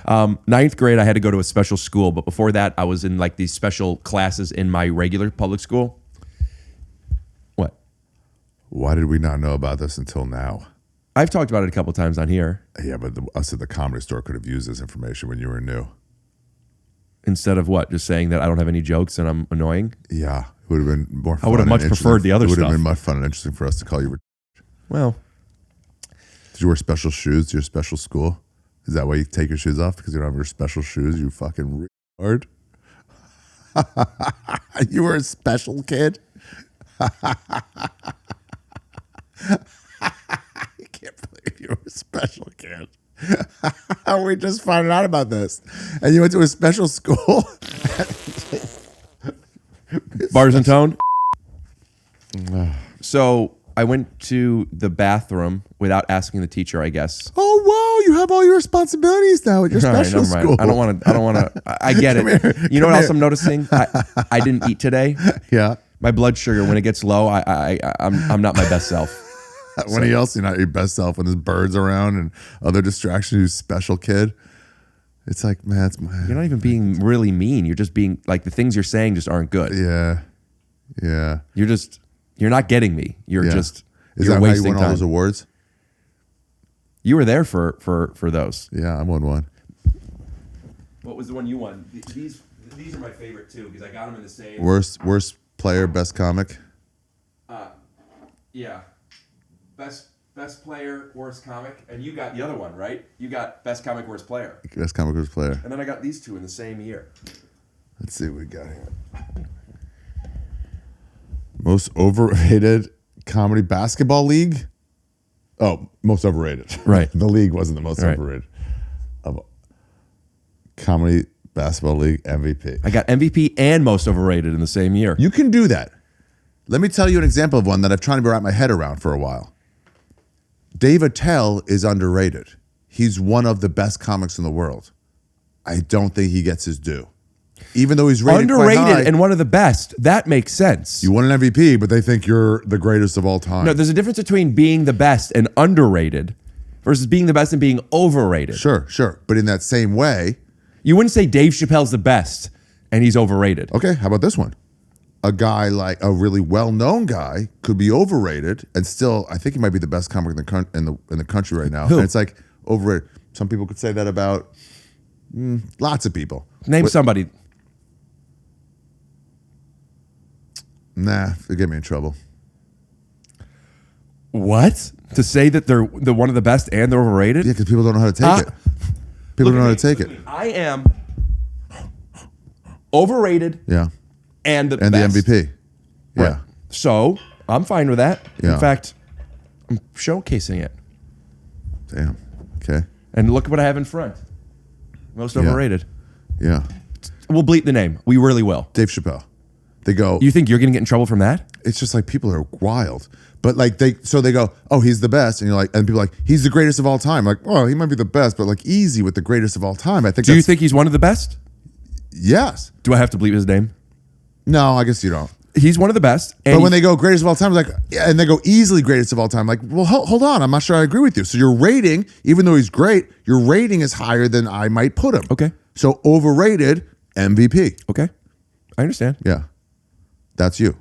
9th grade, I had to go to a special school, but before that, I was in like these special classes in my regular public school. What? Why did we not know about this until now? I've talked about it a couple times on here. Yeah, but us at the Comedy Store could have used this information when you were new. Instead of what? Just saying that I don't have any jokes and I'm annoying? Yeah. It would have been more fun. I would have much preferred the other stuff. It would have been much fun and interesting for us to call you. Well. Did you wear special shoes to your special school? Is that why you take your shoes off? Because you don't have your special shoes? You fucking retard. You were a special kid? I can't believe you were a special kid. We just found out about this. And you went to a special school? Bars and tone. So I went to the bathroom without asking the teacher, I guess. Oh, wow. You have all your responsibilities now at your special school. I don't want to. I get it. You know what else I'm noticing? I didn't eat today. Yeah. My blood sugar, when it gets low, I'm not my best self. When he else, you're not your best self when there's birds around and other distractions, you special kid. It's like, man, you're not even being really mean. You're just being like, the things you're saying just aren't good. Yeah. Yeah. You're not getting me. You're Is you're that wasting how you won time. all those awards? You were there for those. Yeah, I won one. What was the one you won? These are my favorite too, because I got them in the same. Worst player, best comic? Yeah. Best player, worst comic, and you got the other one, right? You got best comic, worst player. Best comic, worst player. And then I got these two in the same year. Let's see what we got here. Most overrated comedy basketball league? Oh, most overrated. Right. The league wasn't the most Right. overrated. Of comedy basketball league MVP. I got MVP and most overrated in the same year. You can do that. Let me tell you an example of one that I've tried to wrap my head around for a while. Dave Attell is underrated. He's one of the best comics in the world. I don't think he gets his due. Even though he's rated quite high, underrated and one of the best. That makes sense. you won an MVP, but they think you're the greatest of all time. No, there's a difference between being the best and underrated versus being the best and being overrated. Sure. But in that same way, You wouldn't say Dave Chappelle's the best and he's overrated. okay, how about this one? A guy like a really well-known guy could be overrated and still, I think he might be the best comic in the country right now. Who? And it's like overrated. Some people could say that about lots of people. Name somebody. Nah, they get me in trouble. What? To say that they're one of the best and they're overrated? Yeah, because people don't know how to take it. People don't know how to take it. I am overrated. Yeah. And the the best. MVP. Yeah. Right. So I'm fine with that. Yeah. In fact, I'm showcasing it. Damn. Okay. And look what I have in front. Most overrated. Yeah. We'll bleep the name. We really will. Dave Chappelle. They go. You think you're going to get in trouble from that? It's just like people are wild. But like they go, oh, he's the best. And you're like, and people are like, he's the greatest of all time. Like, oh, he might be the best, but like easy with the greatest of all time. I think. Do you think he's one of the best? Yes. Do I have to bleep his name? No, I guess you don't. He's one of the best. But when they go greatest of all time, it's like, yeah, and they go easily greatest of all time. Like, well, hold on. I'm not sure I agree with you. So your rating, even though he's great, your rating is higher than I might put him. Okay. So overrated, MVP. Okay. I understand. Yeah. That's you.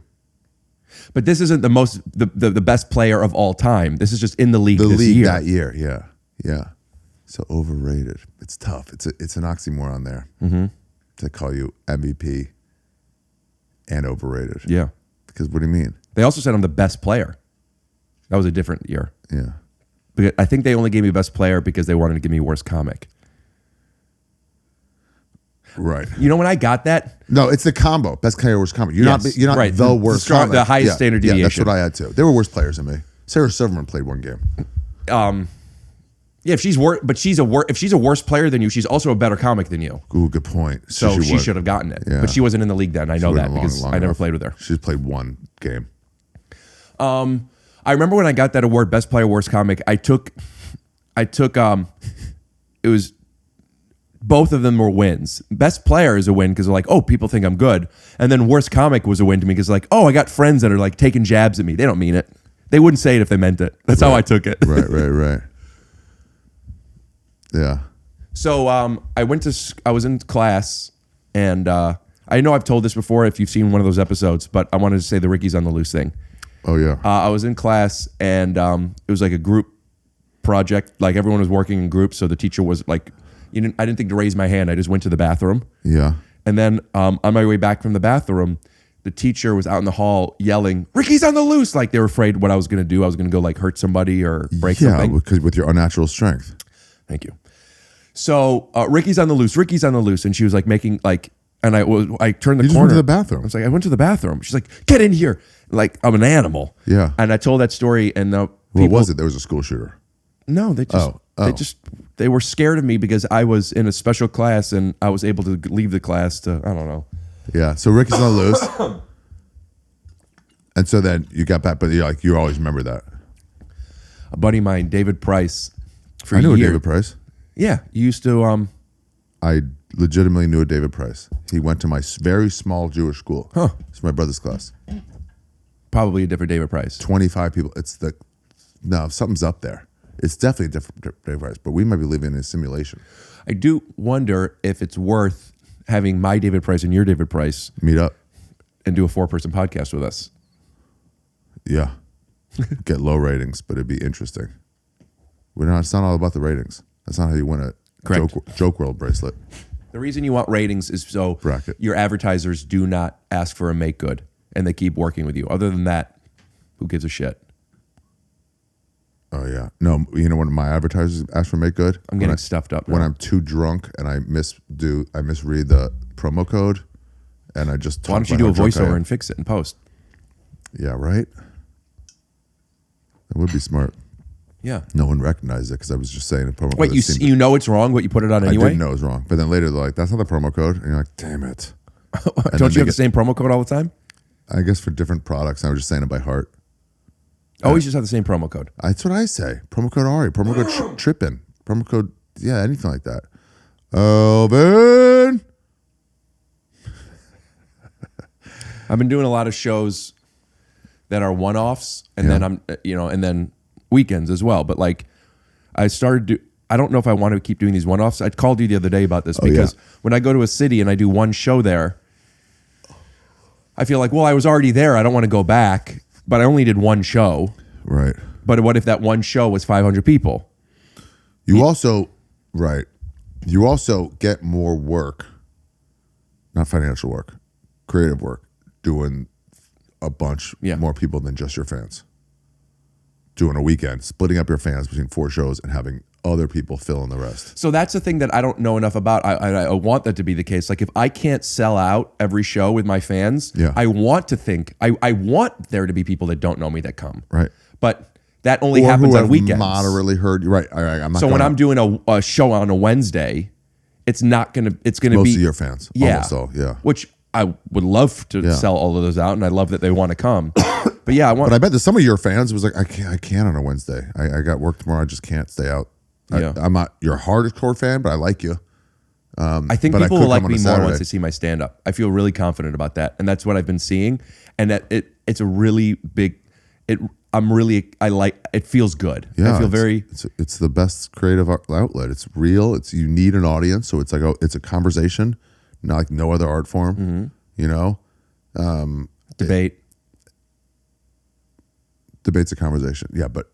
But this isn't the best player of all time. This is just in the league this year. That year. Yeah. Yeah. So overrated. It's tough. It's an oxymoron there to call you MVP and overrated. Yeah. Because what do you mean? They also said I'm the best player. That was a different year. Yeah. Because I think they only gave me best player because they wanted to give me worst comic. Right. You know when I got that? No, it's the combo. Best player, worst comic. You're not right. the worst strong, comic. the highest standard deviation. Yeah, that's what I had too. There were worse players than me. Sarah Silverman played one game. Yeah, if she's if she's a worse player than you, she's also a better comic than you. Ooh, good point. So she should have gotten it. Yeah. But she wasn't in the league then. I know that because I never played with her. She's played one game. I remember when I got that award, best player, worst comic. I took it was both of them were wins. Best player is a win because they're like, oh, people think I'm good. And then worst comic was a win to me because like, oh, I got friends that are like taking jabs at me. They don't mean it. They wouldn't say it if they meant it. That's how I took it. Right. Yeah. So I was in class, and I know I've told this before if you've seen one of those episodes, but I wanted to say the Ricky's on the Loose thing. Oh, yeah. I was in class, and it was like a group project. Like everyone was working in groups, so the teacher was like, I didn't think to raise my hand. I just went to the bathroom. Yeah. And then on my way back from the bathroom, the teacher was out in the hall yelling, Ricky's on the loose. Like they were afraid what I was going to do. I was going to go like hurt somebody or break something. Yeah, because with your unnatural strength. Thank you. So Ricky's on the loose. Ricky's on the loose. And she was like making like, and I turned the corner. You just went to the bathroom. I was like, I went to the bathroom. She's like, get in here. Like I'm an animal. Yeah. And I told that story and the people, what was it? There was a school shooter. No, they were scared of me because I was in a special class and I was able to leave the class to, I don't know. Yeah. So Ricky's on the loose. And so then you got back, but you always remember that. A buddy of mine, David Price. I knew a David Price. Yeah. You used to. I legitimately knew a David Price. He went to my very small Jewish school. Huh. It's my brother's class. Probably a different David Price. 25 people. Something's up there. It's definitely a different David Price, but we might be living in a simulation. I do wonder if it's worth having my David Price and your David Price meet up and do a 4-person podcast with us. Yeah. Get low ratings, but it'd be interesting. It's not all about the ratings. That's not how you win a Joke World bracelet. The reason you want ratings is so your advertisers do not ask for a make good and they keep working with you. Other than that, who gives a shit? Oh, yeah. No, you know when my advertisers ask for make good? I'm getting stuffed up now. When I'm too drunk and I misread the promo code and I just talk. Why don't you do a voiceover and fix it in post? Yeah, right? That would be smart. Yeah. No one recognized it because I was just saying a promo code. Wait, you know it's wrong, but you put it on anyway? I didn't know it was wrong. But then later they're like, that's not the promo code. And you're like, damn it. Don't you have the same promo code all the time? I guess for different products. I was just saying it by heart. Always just have the same promo code. That's what I say. Promo code Ari. Promo code Trippin. Promo code, anything like that. Alvin. I've been doing a lot of shows that are one-offs, and then and then weekends as well. But like, I don't know if I want to keep doing these one-offs. I called you the other day about this because when I go to a city and I do one show there, I feel like, well, I was already there. I don't want to go back, but I only did one show. Right. But what if that one show was 500 people? You also get more work, not financial work, creative work, doing a bunch more people than just your fans. Doing a weekend, splitting up your fans between 4 shows and having other people fill in the rest. So that's the thing that I don't know enough about. I want that to be the case. Like if I can't sell out every show with my fans, I want to think, I want there to be people that don't know me that come. Right. But that only happens on weekends. Moderately heard you. Right. I'm not when I'm doing a show on a Wednesday, it's going to be most of your fans. Yeah. Almost all, yeah. Which I would love to sell all of those out, and I love that they want to come. But yeah, But I bet that some of your fans was like, I can't on a Wednesday. I got work tomorrow. I just can't stay out. I'm not your hardcore fan, but I like you. I think people will like me more once they see my stand up. I feel really confident about that, and that's what I've been seeing. And that it's a really big. I like. It feels good. Yeah, I feel very. It's the best creative outlet. It's real. You need an audience, so it's like it's a conversation, not like no other art form. Mm-hmm. You know, debate. Debate's a conversation. Yeah, but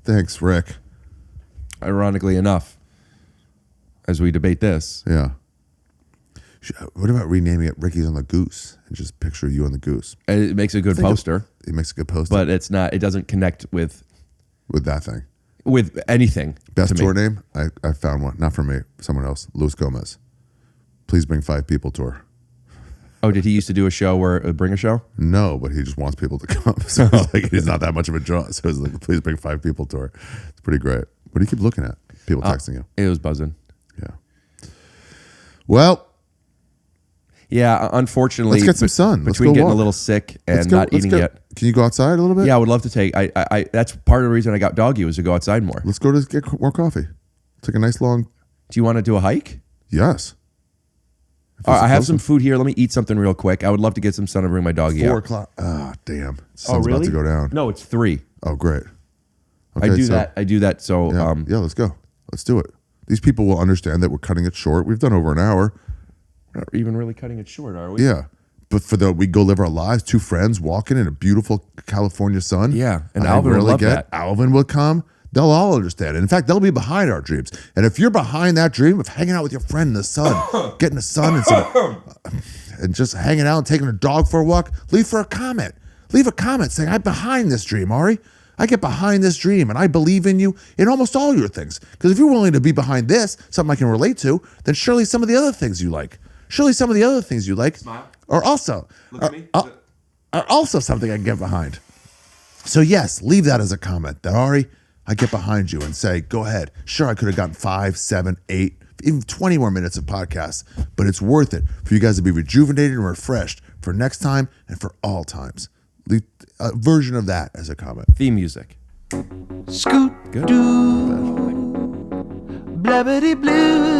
thanks, Rick. Ironically enough, as we debate this. Yeah. What about renaming it Ricky's on the Goose and just picture you on the goose? It makes a good poster. It makes a good poster. But it's not. It doesn't connect with that thing. With anything. Best tour name? I found one. Not for me. Someone else. Luis Gomez. Please bring 5 people tour. Oh, did he used to do a show bring a show? No, but he just wants people to come. So it's like he's not that much of a draw. So it's like, please bring 5 people tour. It's pretty great. What do you keep looking at? People texting you. It was buzzing. Yeah. Well. Yeah, unfortunately. Let's get some sun. Between getting a little sick and not eating yet. Can you go outside a little bit? Yeah, I would love to take. That's part of the reason I got doggy was to go outside more. Let's go to get more coffee. Take a nice long. Do you want to do a hike? Yes. All right, I have some food here. Let me eat something real quick. I would love to get some sun and bring my doggy 4 out. o'clock. Oh, damn. Sun's about to go down. No, it's 3. Oh, great. Okay, I do that. So yeah, let's go. Let's do it. These people will understand that we're cutting it short. We've done over an hour. We're not even really cutting it short, are we? Yeah. But we go live our lives, 2 friends walking in a beautiful California sun. Yeah. And Alvin will love that. Alvin will come. They'll all understand it. In fact, they'll be behind our dreams. And if you're behind that dream of hanging out with your friend in the sun, getting the sun and just hanging out and taking a dog for a walk, leave a comment saying, I'm behind this dream, Ari. I get behind this dream and I believe in you in almost all your things. Because if you're willing to be behind this, something I can relate to, then surely some of the other things you like. Smile. Are also something I can get behind. So yes, leave that as a comment. That Ari, I get behind you and say, go ahead. Sure, I could have gotten 5, 7, 8, even 20 more minutes of podcasts, but it's worth it for you guys to be rejuvenated and refreshed for next time and for all times. Leave a version of that as a comment. Theme music. Scoot Good. doo, blabbity blue.